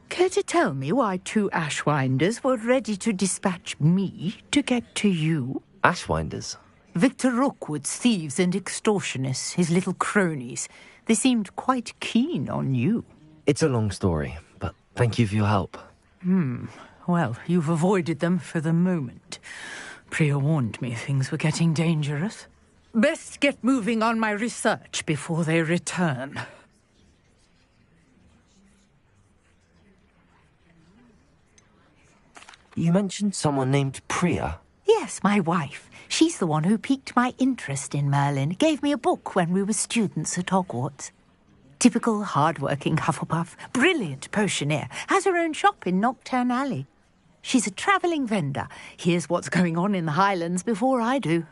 Care to tell me why two Ashwinders were ready to dispatch me to get to you? Ashwinders? Victor Rookwood's thieves and extortionists, his little cronies. They seemed quite keen on you. It's a long story, but thank you for your help. Well, you've avoided them for the moment. Priya warned me things were getting dangerous. Best get moving on my research before they return. You mentioned someone named Priya. Yes, my wife. She's the one who piqued my interest in Merlin. Gave me a book when we were students at Hogwarts. Typical hard-working Hufflepuff. Brilliant potioneer. Has her own shop in Nocturne Alley. She's a travelling vendor. Hears what's going on in the Highlands before I do.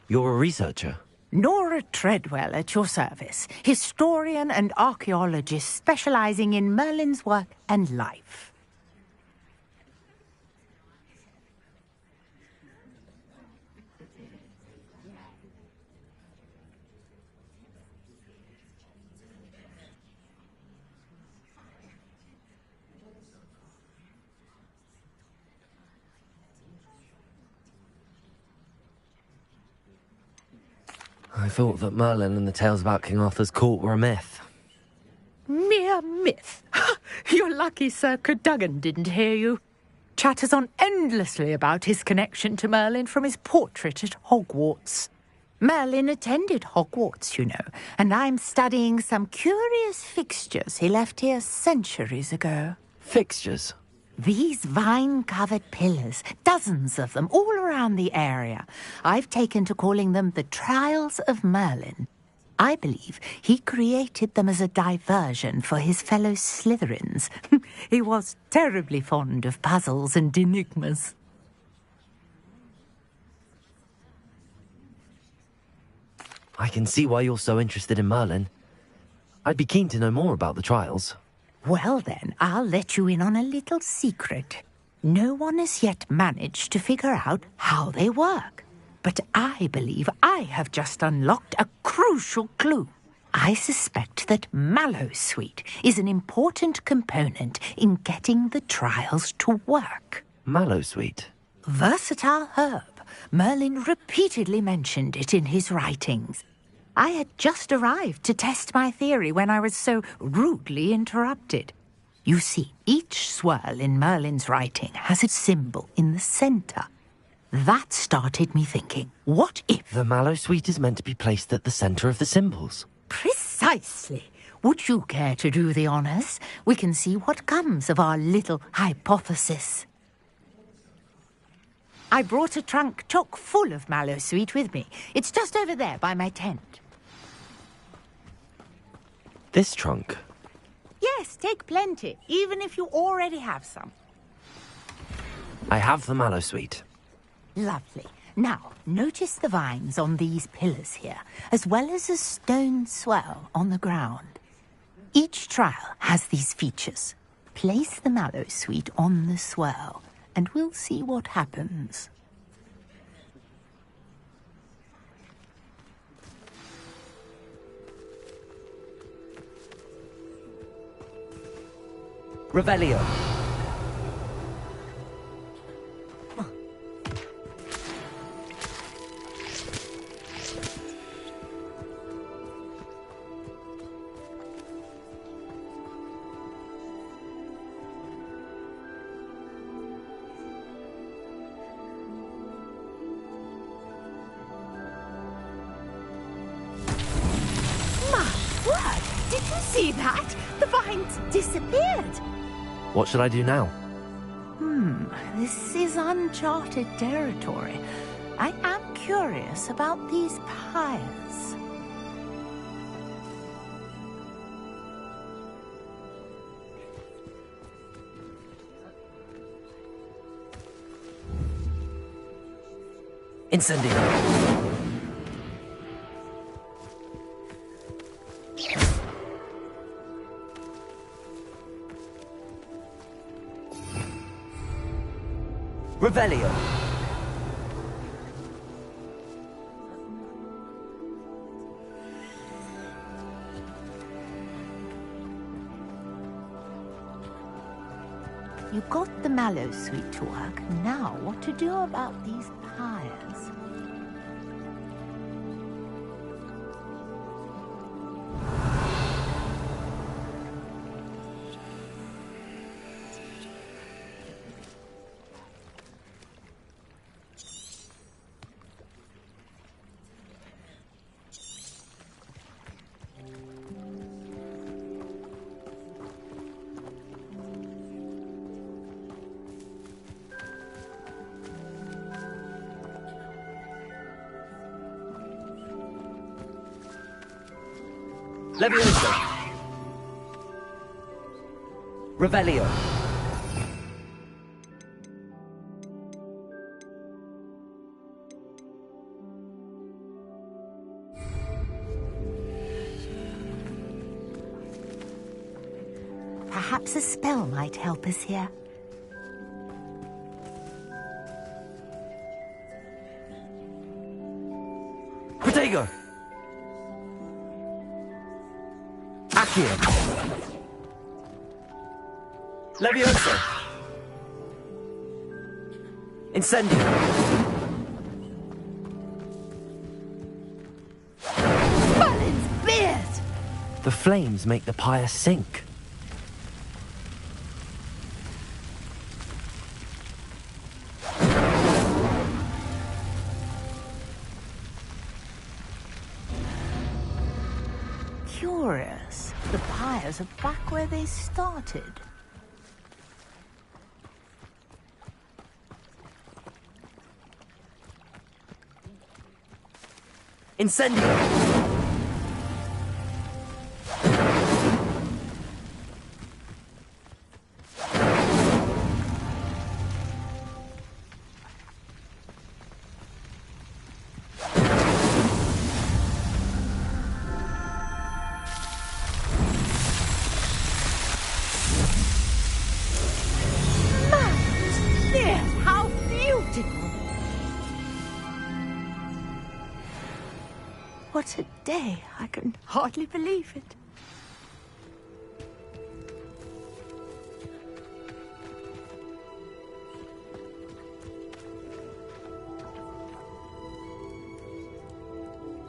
You're a researcher? Nora Treadwell at your service. Historian and archaeologist specialising in Merlin's work and life. I thought that Merlin and the tales about King Arthur's court were a myth. Myth? Smith? You're lucky Sir Cadogan didn't hear you. Chatters on endlessly about his connection to Merlin from his portrait at Hogwarts. Merlin attended Hogwarts, you know, and I'm studying some curious fixtures he left here centuries ago. Fixtures? These vine-covered pillars, dozens of them, all around the area. I've taken to calling them the Trials of Merlin. I believe he created them as a diversion for his fellow Slytherins. He was terribly fond of puzzles and enigmas. I can see why you're so interested in Merlin. I'd be keen to know more about the trials. Well then, I'll let you in on a little secret. No one has yet managed to figure out how they work. But I believe I have just unlocked a crucial clue. I suspect that Mallowsweet is an important component in getting the trials to work. Mallowsweet? Versatile herb. Merlin repeatedly mentioned it in his writings. I had just arrived to test my theory when I was so rudely interrupted. You see, each swirl in Merlin's writing has a symbol in the centre. That started me thinking, what if... The Mallowsweet is meant to be placed at the centre of the symbols. Precisely. Would you care to do the honours? We can see what comes of our little hypothesis. I brought a trunk chock full of Mallowsweet with me. It's just over there by my tent. This trunk? Yes, take plenty, even if you already have some. I have the Mallowsweet. Lovely. Now, notice the vines on these pillars here, as well as a stone swell on the ground. Each trial has these features. Place the Mallowsweet on the swell, and we'll see what happens. Revelio. Did you see that? The vines disappeared. What should I do now? This is uncharted territory. I am curious about these pyres. Incendio. Revelio. You got the Mallowsweet to work. Now, what to do about these pyres? Levioso. Revelio. Perhaps a spell might help us here. Protego. Accio. Levioso. Incendio. Merlin's beard! The flames make the pyre sink. Curious. The pyres are back where they started. Incendio! What a day. I can hardly believe it.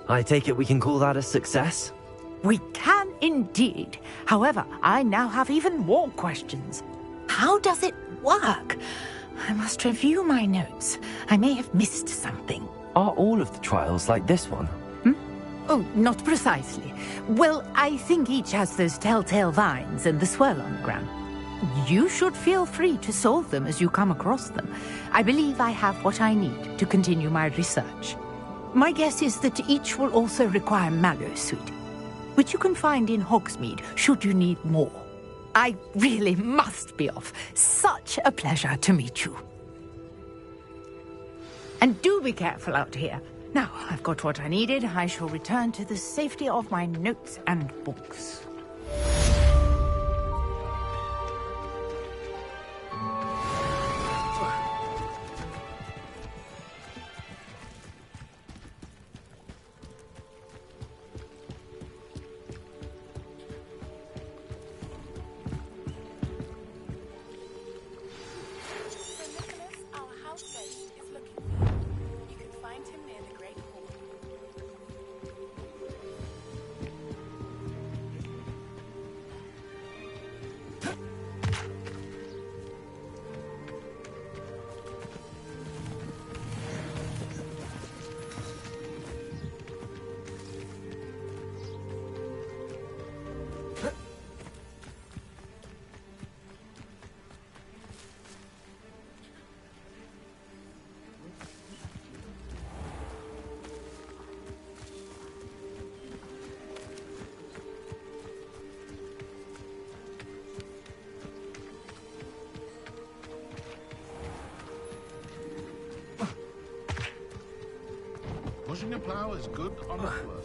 I take it we can call that a success? We can indeed. However, I now have even more questions. How does it work? I must review my notes. I may have missed something. Are all of the trials like this one? Oh, not precisely. Well, I think each has those telltale vines and the swirl on the ground. You should feel free to solve them as you come across them. I believe I have what I need to continue my research. My guess is that each will also require mallow sweet, which you can find in Hogsmeade should you need more. I really must be off. Such a pleasure to meet you. And do be careful out here. Now, I've got what I needed. I shall return to the safety of my notes and books. Pushing a plough is good on a flood.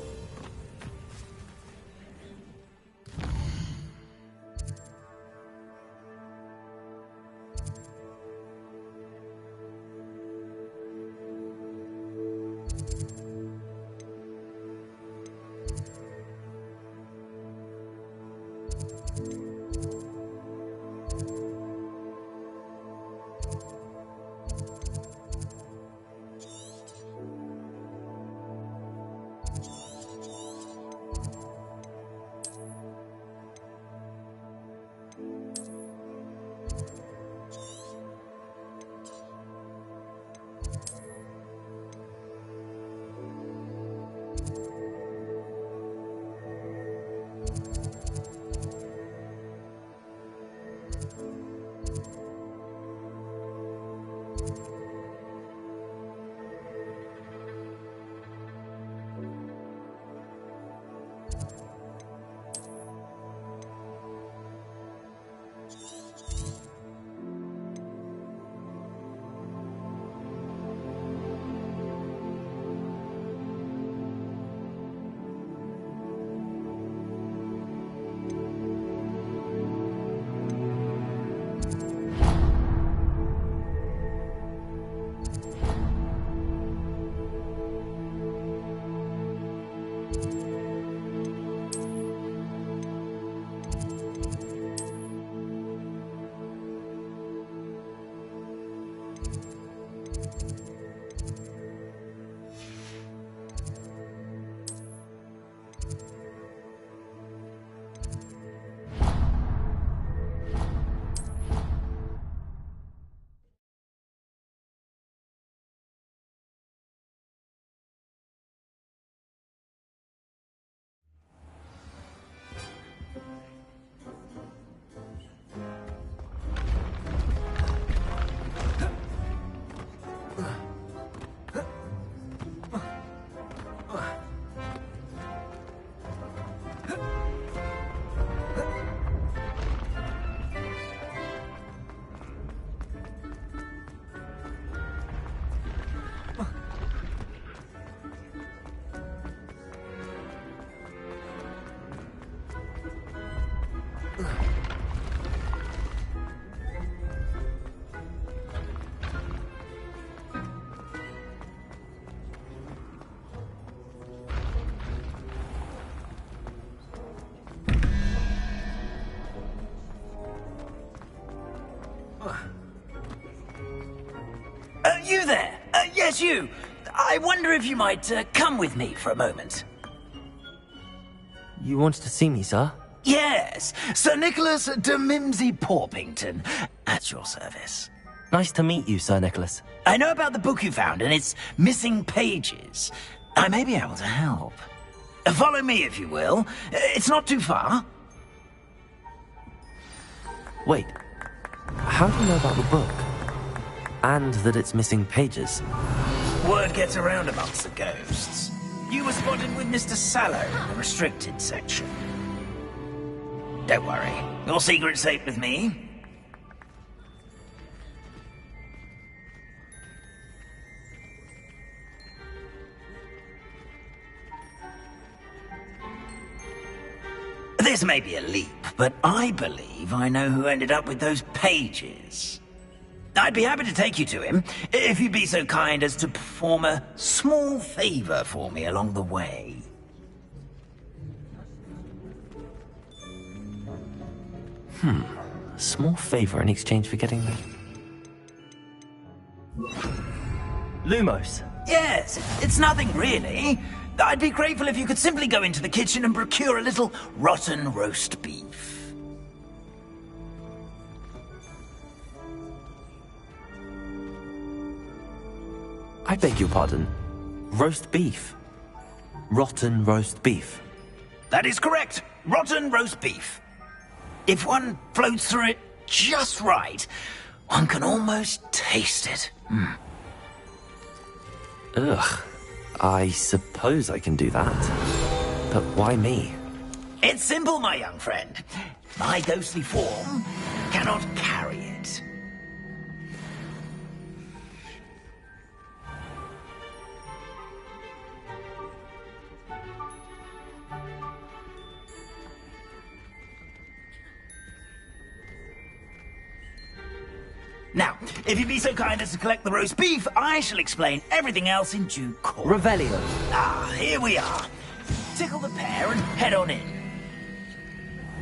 You there? Yes, you. I wonder if you might come with me for a moment. You wanted to see me, sir? Yes, Sir Nicholas de Mimsy Porpington, at your service. Nice to meet you, Sir Nicholas. I know about the book you found and its missing pages. I may be able to help. Follow me, if you will. It's not too far. Wait, how do you know about the book? And that it's missing pages? Word gets around amongst the ghosts. You were spotted with Mr. Sallow in the restricted section. Don't worry, your secret's safe with me. This may be a leap, but I believe I know who ended up with those pages. I'd be happy to take you to him, if you'd be so kind as to perform a small favor for me along the way. A small favor in exchange for getting me. Lumos. Yes, it's nothing really. I'd be grateful if you could simply go into the kitchen and procure a little rotten roast beef. I beg your pardon. Roast beef. Rotten roast beef. That is correct. Rotten roast beef. If one floats through it just right, one can almost taste it. Ugh. I suppose I can do that. But why me? It's simple, my young friend. My ghostly form cannot carry it. Now, if you'd be so kind as to collect the roast beef, I shall explain everything else in due course. Revelio. Ah, here we are. Tickle the pear and head on in.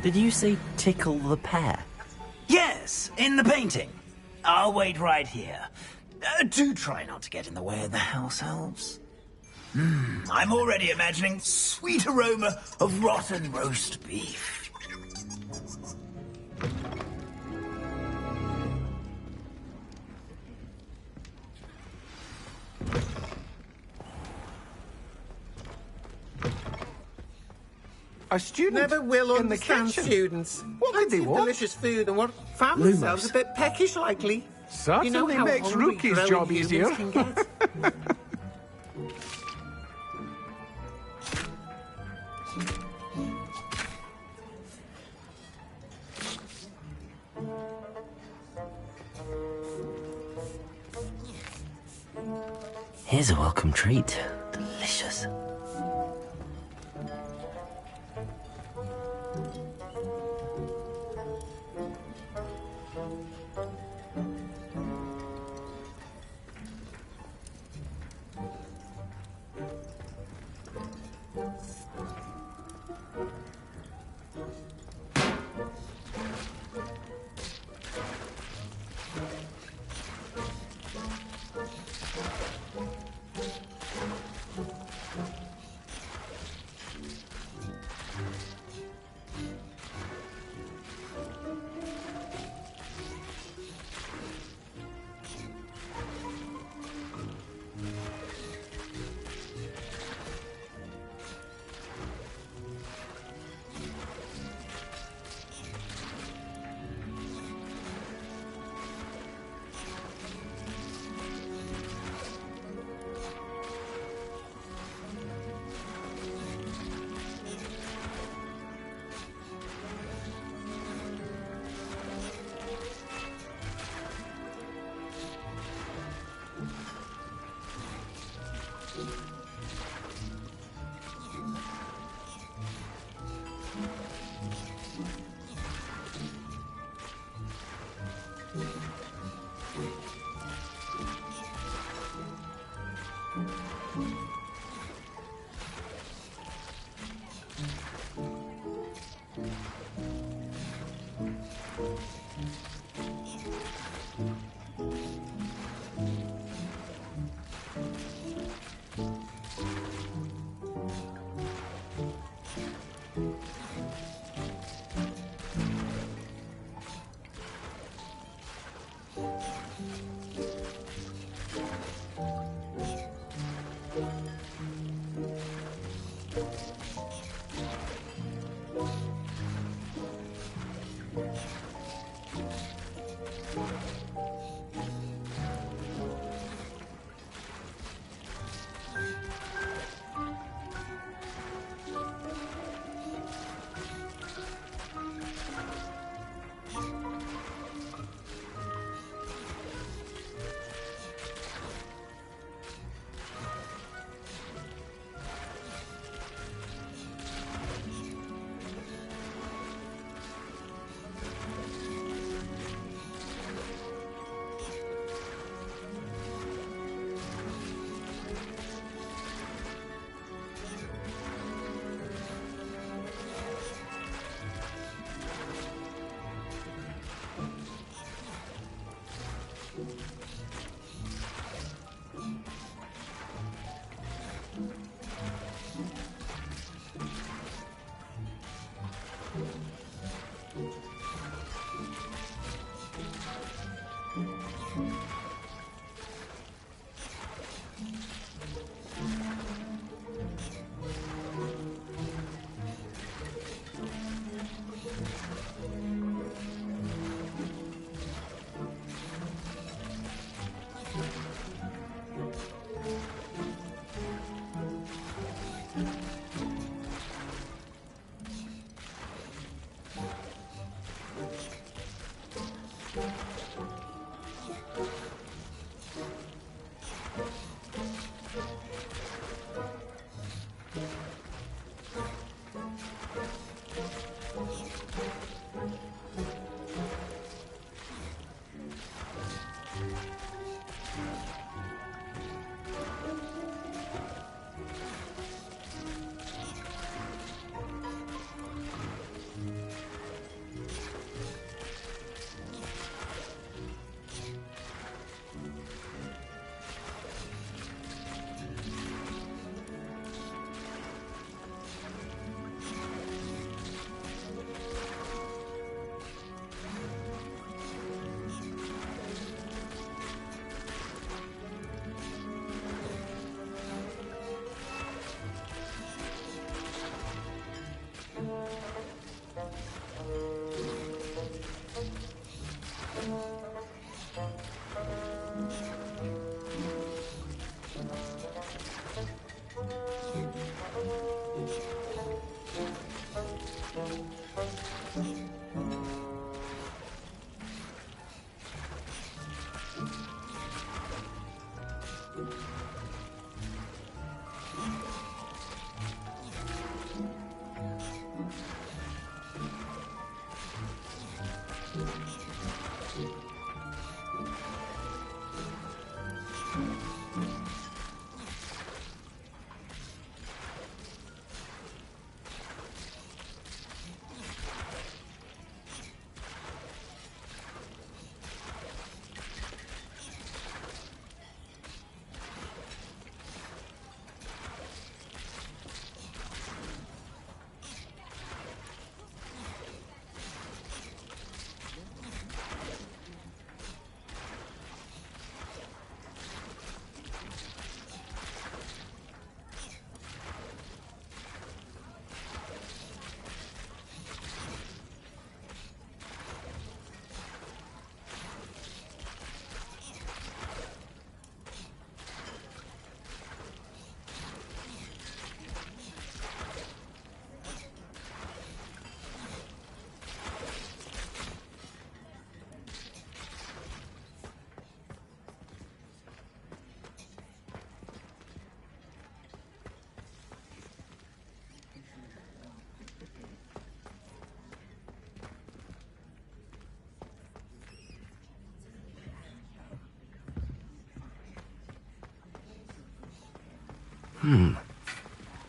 Did you say tickle the pear? Yes, in the painting. I'll wait right here. Do try not to get in the way of the house elves. I'm already imagining sweet aroma of rotten roast beef. A student never will in the understand kitchen. students. What I did they eat want? delicious food and what found Lumos. themselves a bit peckish likely. Certainly you know how makes hungry Rookie's growing job humans easier. can get? Here's a welcome treat. Delicious.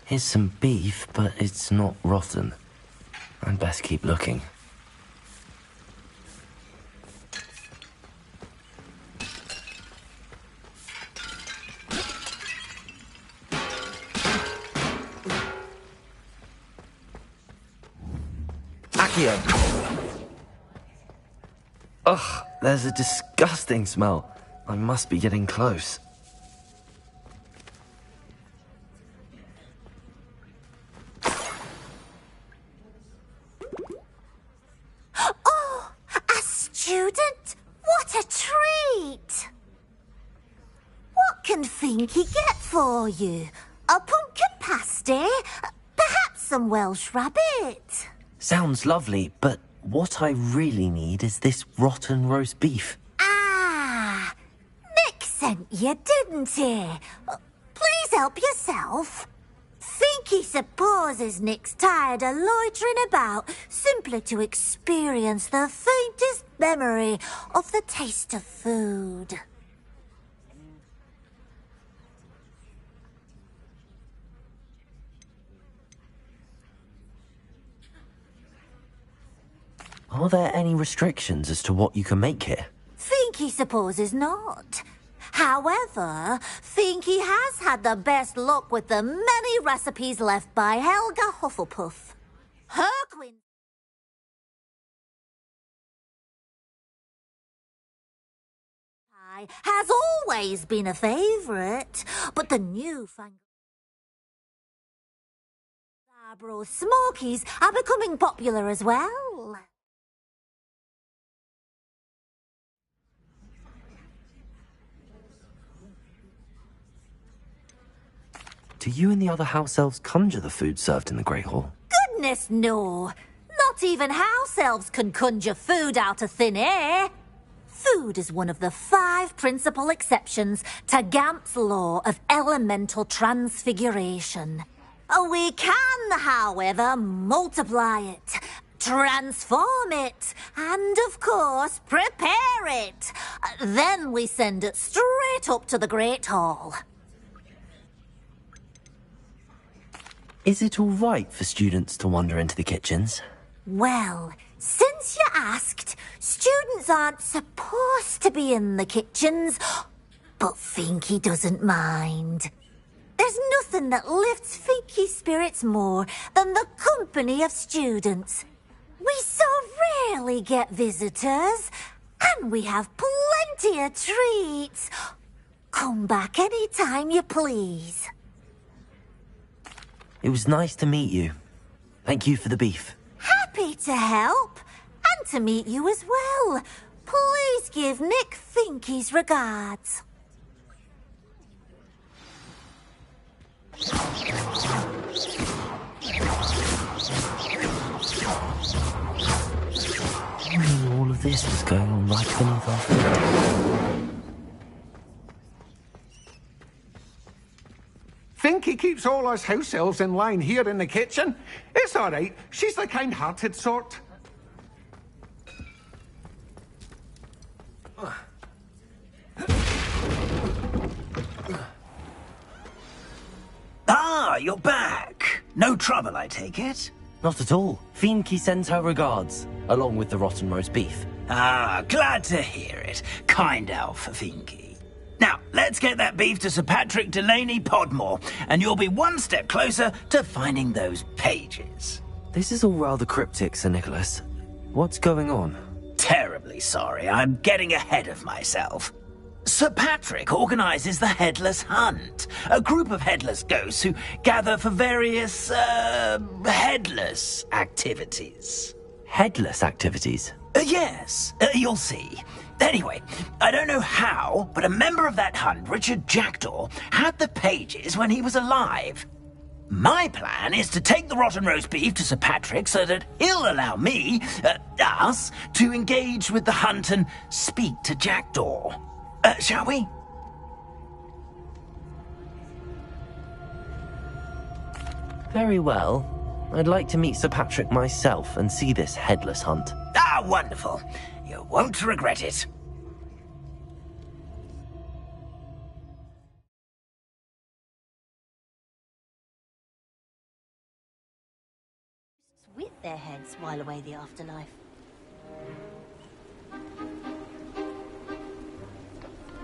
Here's some beef, but it's not rotten. I'd best keep looking. Accio! Ugh, there's a disgusting smell. I must be getting close. Oh, a student? What a treat! What can Finky get for you? A pumpkin pasty? Perhaps some Welsh rabbit? Sounds lovely, but what I really need is this rotten roast beef. Ah, Nick sent you, didn't he? Please help yourself. Finky supposes Nick's tired of loitering about simply to experience the faintest memory of the taste of food. Are there any restrictions as to what you can make here? Finky supposes not. However, Finky has had the best luck with the many recipes left by Helga Hufflepuff. Her queen pie has always been a favourite, but the newfangled Scarborough Smokies are becoming popular as well. Do you and the other house elves conjure the food served in the Great Hall? Goodness, no. Not even house elves can conjure food out of thin air. Food is one of the 5 principal exceptions to Gamp's law of elemental transfiguration. We can, however, multiply it, transform it, and, of course, prepare it. Then we send it straight up to the Great Hall. Is it all right for students to wander into the kitchens? Well, since you asked, students aren't supposed to be in the kitchens, but Finky doesn't mind. There's nothing that lifts Finky's spirits more than the company of students. We so rarely get visitors, and we have plenty of treats. Come back any time you please. It was nice to meet you. Thank you for the beef. Happy to help, and to meet you as well. Please give Nick Finky's regards. I knew all of this was going on right beneath our feet. Finky keeps all us house elves in line here in the kitchen. It's all right. She's the kind-hearted sort. Ah, you're back. No trouble, I take it? Not at all. Finky sends her regards, along with the rotten roast beef. Ah, glad to hear it. Kind elf, Finky. Now, let's get that beef to Sir Patrick Delaney Podmore, and you'll be one step closer to finding those pages. This is all rather cryptic, Sir Nicholas. What's going on? Terribly sorry, I'm getting ahead of myself. Sir Patrick organises the Headless Hunt, a group of headless ghosts who gather for various, headless activities. Headless activities? Yes, you'll see. Anyway, I don't know how, but a member of that hunt, Richard Jackdaw, had the pages when he was alive. My plan is to take the rotten roast beef to Sir Patrick so that he'll allow me, us, to engage with the hunt and speak to Jackdaw. Shall we? Very well. I'd like to meet Sir Patrick myself and see this headless hunt. Ah, wonderful. You won't regret it. their heads while away the afterlife.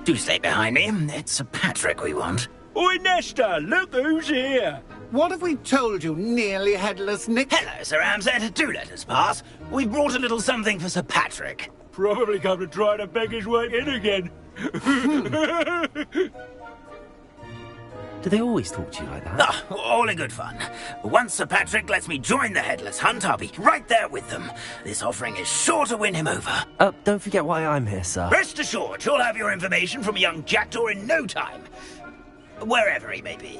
Do stay behind me. It's Sir Patrick we want. Oi, Nesta, look who's here. What have we told you, nearly headless Nick? Hello, Sir Ramsay. Do let us pass. We brought a little something for Sir Patrick. Probably come to try to beg his way in again. Do they always talk to you like that? Oh, all in good fun. Once Sir Patrick lets me join the Headless Hunt, I'll be right there with them. This offering is sure to win him over. Don't forget why I'm here, sir. Rest assured, you'll have your information from young Jackdaw in no time. Wherever he may be.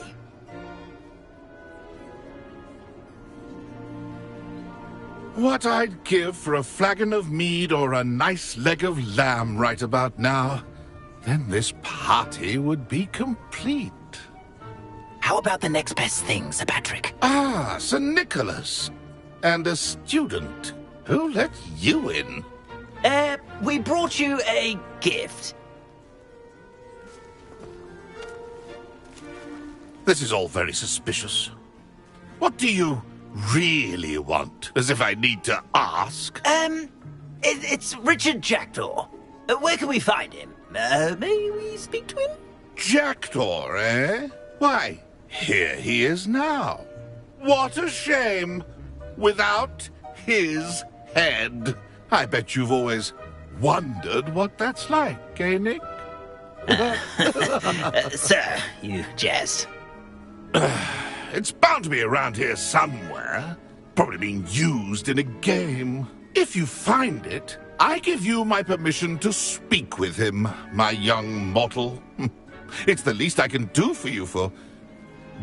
What I'd give for a flagon of mead or a nice leg of lamb right about now. Then this party would be complete. How about the next best thing, Sir Patrick? Ah, Sir Nicholas. And a student. Who let you in? We brought you a gift. This is all very suspicious. What do you really want? As if I need to ask. It's Richard Jackdaw. Where can we find him? May we speak to him? Jackdaw, eh? Why, here he is now. What a shame. Without his head. I bet you've always wondered what that's like, eh, Nick? Sir, you jest. It's bound to be around here somewhere. Probably being used in a game. If you find it, I give you my permission to speak with him, my young mortal. It's the least I can do for you for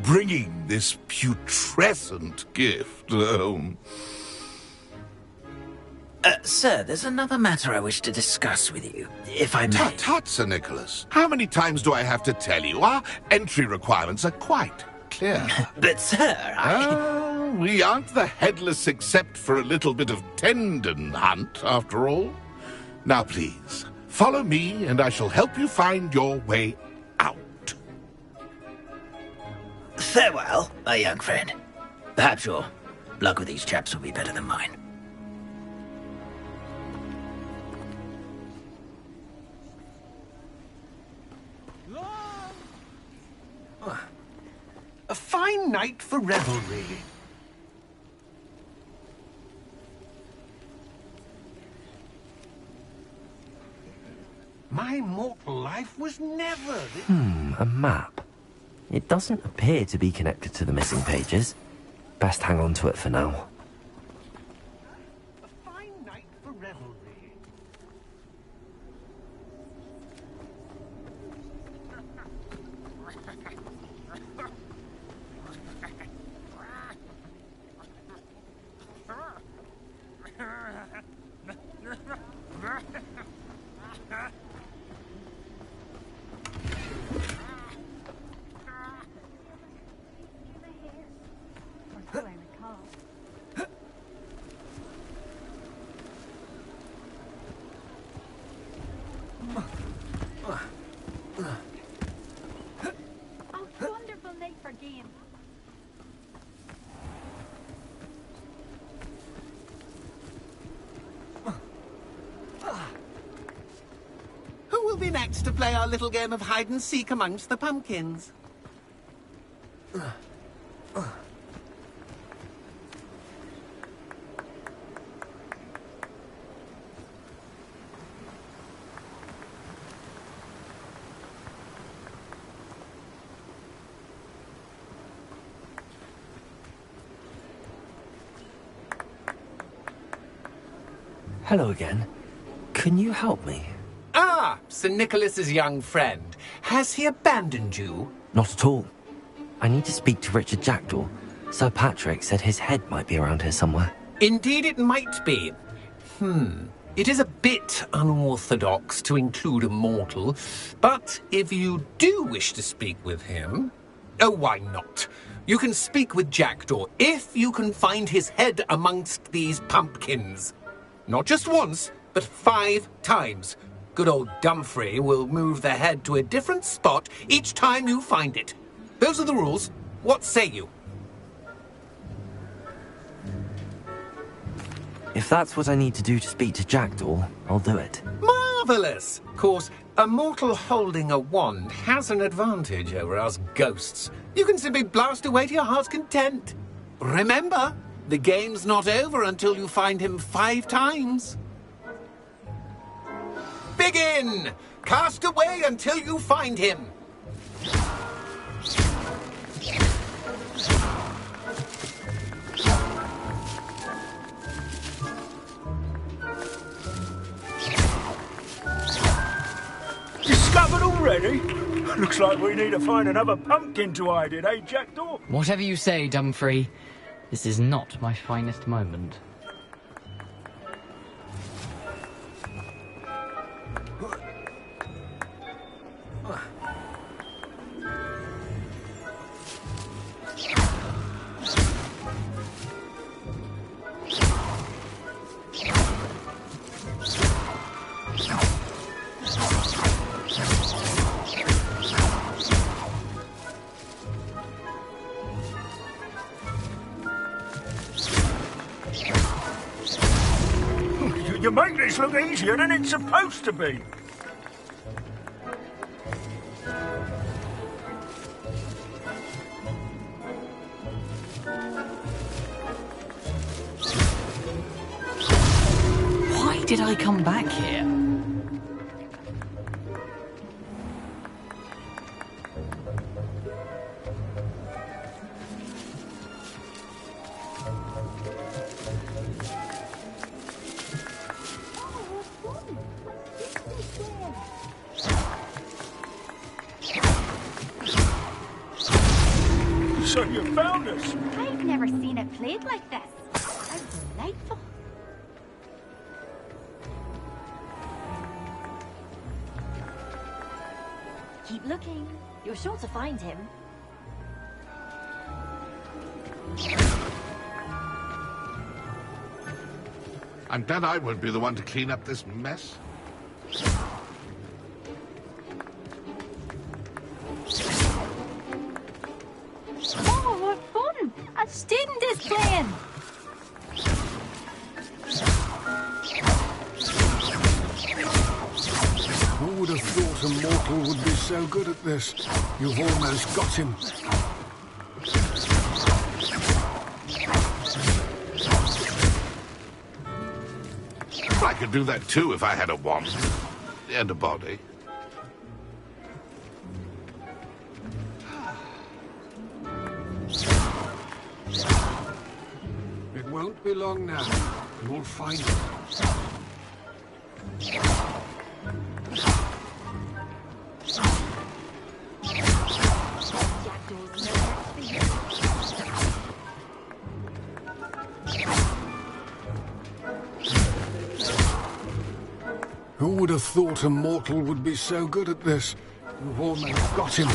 bringing this putrescent gift home. Sir, there's another matter I wish to discuss with you, if I may. Tut, Sir Nicholas. How many times do I have to tell you? Our entry requirements are quite clear. But, sir, we aren't the headless except for a little bit of tendon hunt, after all. Now, please, follow me, and I shall help you find your way out. Farewell, my young friend. Perhaps your luck with these chaps will be better than mine. A fine night for revelry. My mortal life was never... A map. It doesn't appear to be connected to the missing pages. Best hang on to it for now. A fine night for revelry. Who will be next to play our little game of hide-and-seek amongst the pumpkins? Hello again. Can you help me? Ah, Sir Nicholas's young friend. Has he abandoned you? Not at all. I need to speak to Richard Jackdaw. Sir Patrick said his head might be around here somewhere. Indeed it might be. It is a bit unorthodox to include a mortal, but if you do wish to speak with him... Oh, why not? You can speak with Jackdaw if you can find his head amongst these pumpkins. Not just once, but 5 times. Good old Dumfrey will move the head to a different spot each time you find it. Those are the rules. What say you? If that's what I need to do to speak to Jackdaw, I'll do it. Marvellous! Of course, a mortal holding a wand has an advantage over us ghosts. You can simply blast away to your heart's content. Remember, the game's not over until you find him 5 times. Begin! Cast away until you find him. Discovered already? Looks like we need to find another pumpkin to hide in, eh, Jackdaw? Whatever you say, Dumfrey. This is not my finest moment. You make this look easier than it's supposed to be. Why did I come back here? So you found us. I've never seen it played like this. How delightful. Keep looking. You're sure to find him. I'm glad I won't be the one to clean up this mess. Oh, what fun! A student is playing! Who would have thought a mortal would be so good at this? You've almost got him. I could do that too if I had a wand and a body. It won't be long now. You'll find him. Who would have thought a mortal would be so good at this? You've almost got him.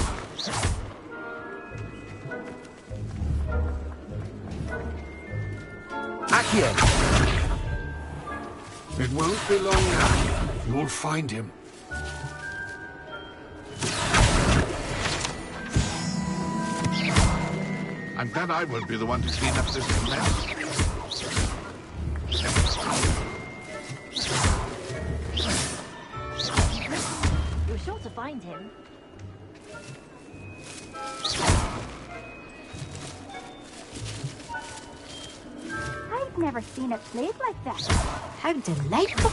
Accio! It won't be long now. You'll find him. I'm glad I won't be the one to clean up this mess. You're sure to find him. I've never seen it played like this. How delightful!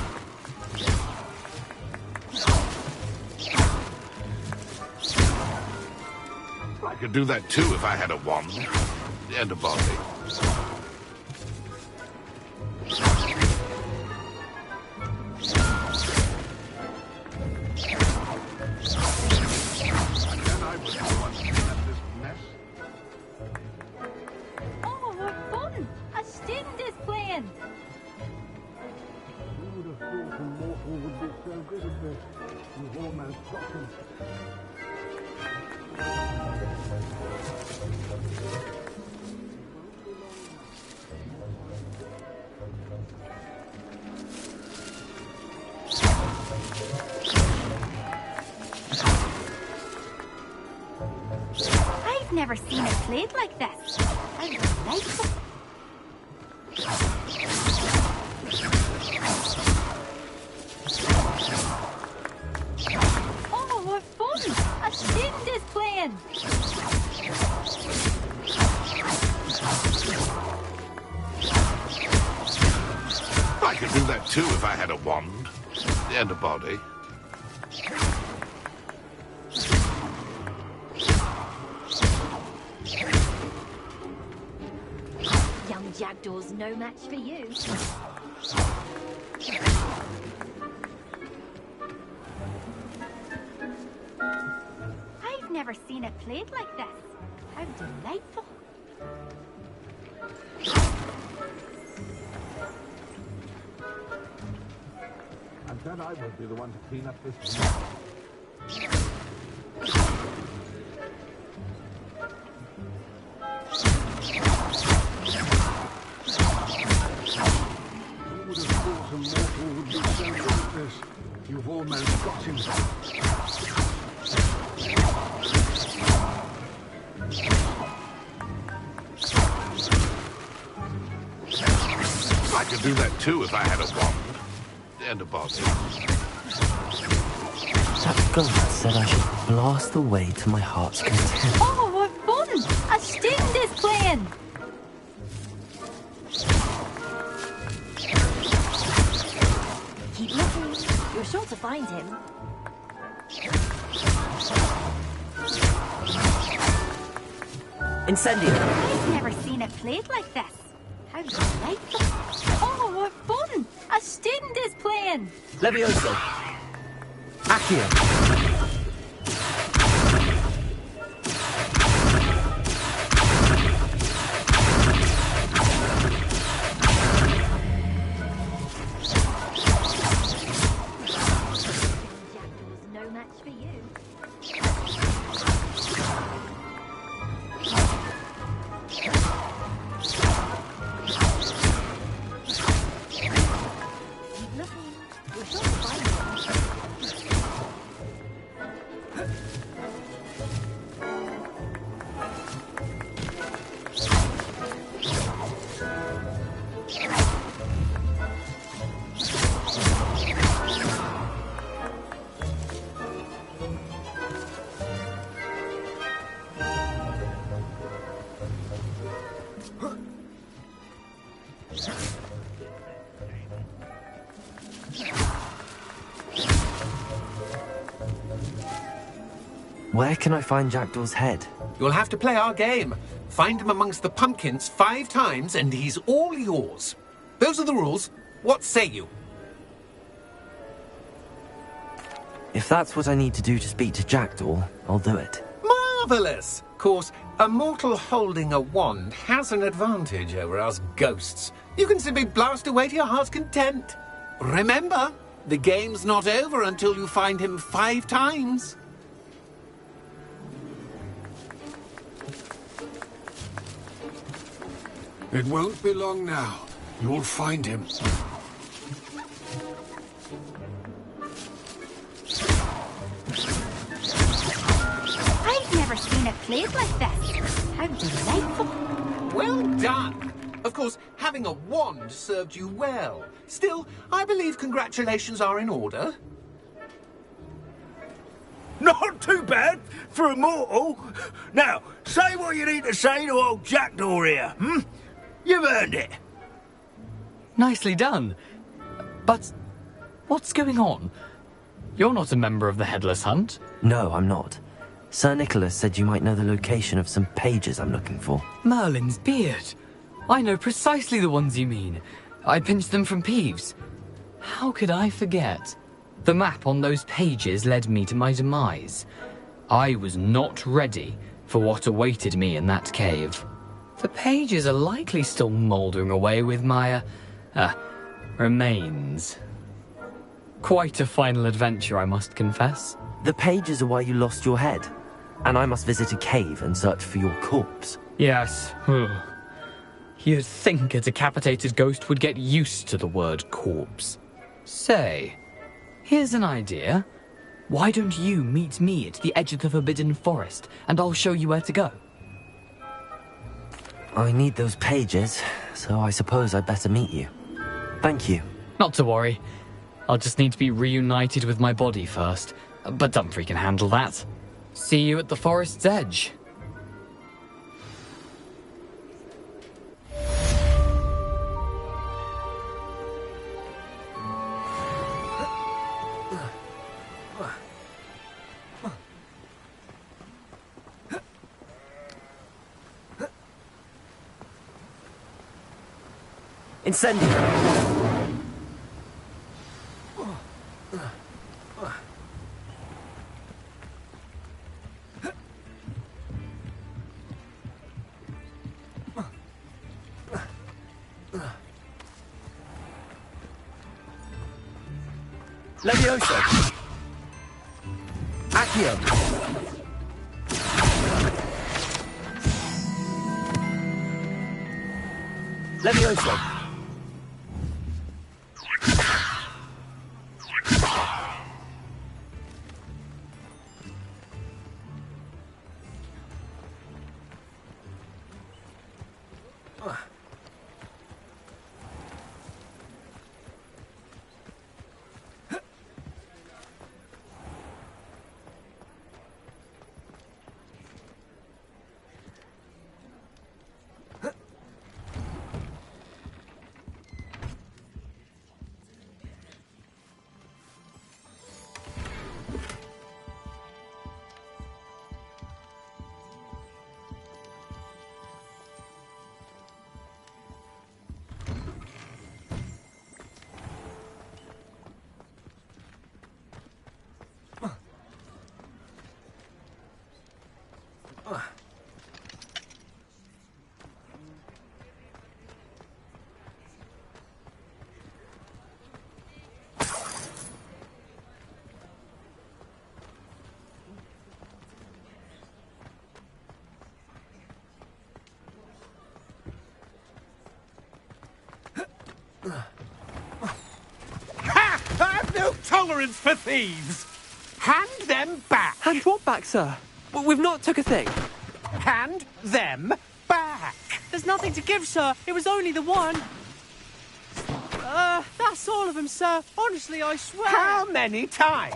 I could do that too if I had a wand and a body. Oh, what fun! A student is playing! Who would have thought a mortal would be so good at this? You've almost got him. I've never seen it played like this. How delightful! I could do that too if I had a wand and a body. Young Jackdaw's no match for you. I've never seen it played like this. How delightful. And then I will be the one to clean up this. Who would have thought a mortal would be so good at this? You've almost got him. I could do that too if I had a wand and a body. That ghost said I should blast away to my heart's content. Oh, what fun! A student is playing! Keep looking. You're sure to find him. Incendio! I've never seen it played like this. How delightful. Oh, what fun! A student is playing! Levioso! Accio! No match for you. Keep looking. You're sure to find him. Where can I find Jackdaw's head? You'll have to play our game. Find him amongst the pumpkins 5 times and he's all yours. Those are the rules. What say you? If that's what I need to do to speak to Jackdaw, I'll do it. Marvellous! Of course, a mortal holding a wand has an advantage over us ghosts. You can simply blast away to your heart's content. Remember, the game's not over until you find him 5 times. It won't be long now. You'll find him. I've never seen it played like this. How delightful. Well done! Of course, having a wand served you well. Still, I believe congratulations are in order. Not too bad for a mortal. Now, say what you need to say to old Jackdaw here, hmm? You've earned it. Nicely done. But what's going on? You're not a member of the Headless Hunt. No, I'm not. Sir Nicholas said you might know the location of some pages I'm looking for. Merlin's beard. I know precisely the ones you mean. I pinched them from Peeves. How could I forget? The map on those pages led me to my demise. I was not ready for what awaited me in that cave. The pages are likely still mouldering away with my, remains. Quite a final adventure, I must confess. The pages are why you lost your head, and I must visit a cave and search for your corpse. Yes. You'd think a decapitated ghost would get used to the word corpse. Say, here's an idea. Why don't you meet me at the edge of the Forbidden Forest, and I'll show you where to go? I need those pages, so I suppose I'd better meet you. Thank you. Not to worry. I'll just need to be reunited with my body first. But Dumfries can handle that. See you at the forest's edge. Incendio! Levioso! Accio! Levioso! Ha! I have no tolerance for thieves! Hand them back! Hand what back, sir? We've not took a thing. Hand them back! There's nothing to give, sir. It was only the one. That's all of them, sir. Honestly, I swear. How many times?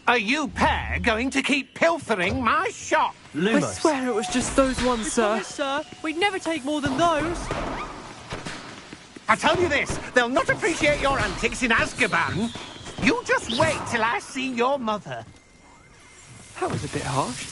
Are you pair going to keep pilfering my shop? I swear it was just those ones, sir. Promise, sir. We'd never take more than those. I tell you this, they'll not appreciate your antics in Azkaban. You just wait till I see your mother. That was a bit harsh.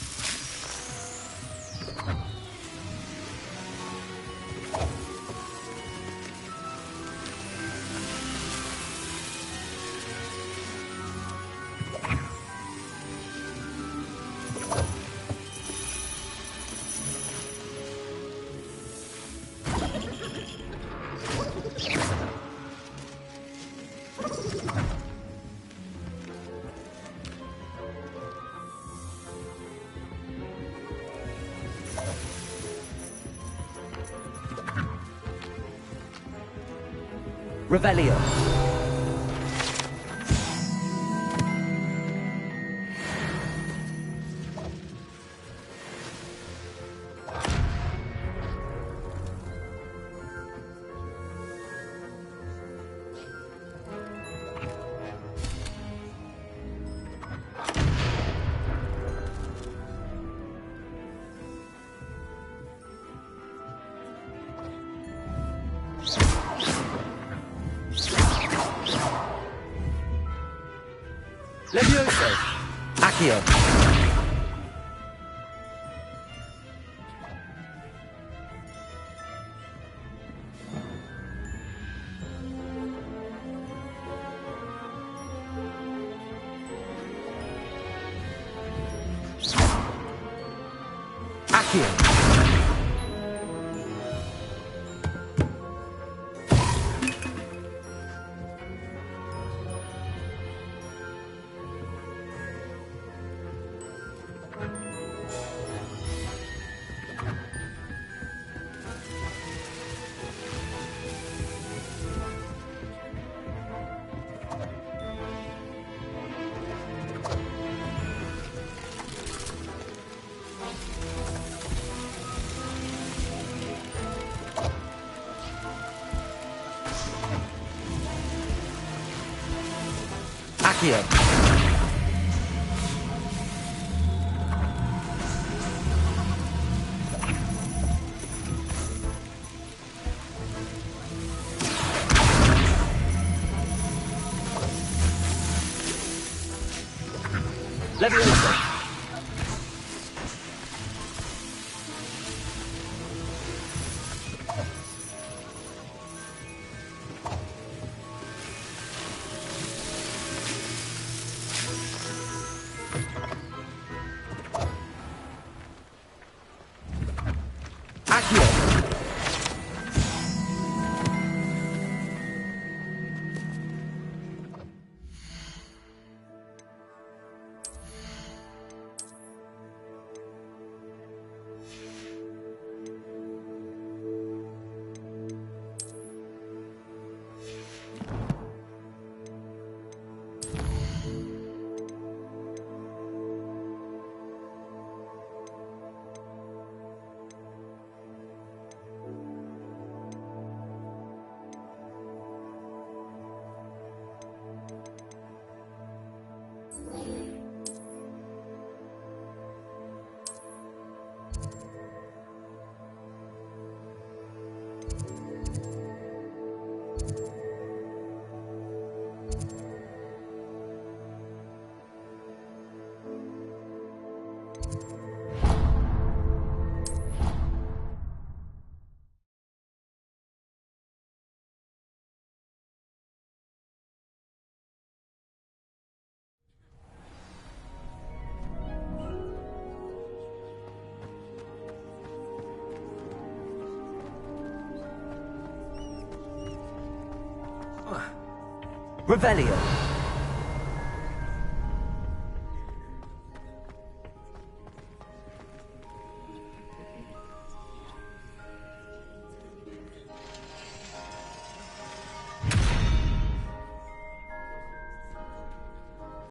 Revelio. Levioso. Accio. Accio. Accio. Levioso. Revelio.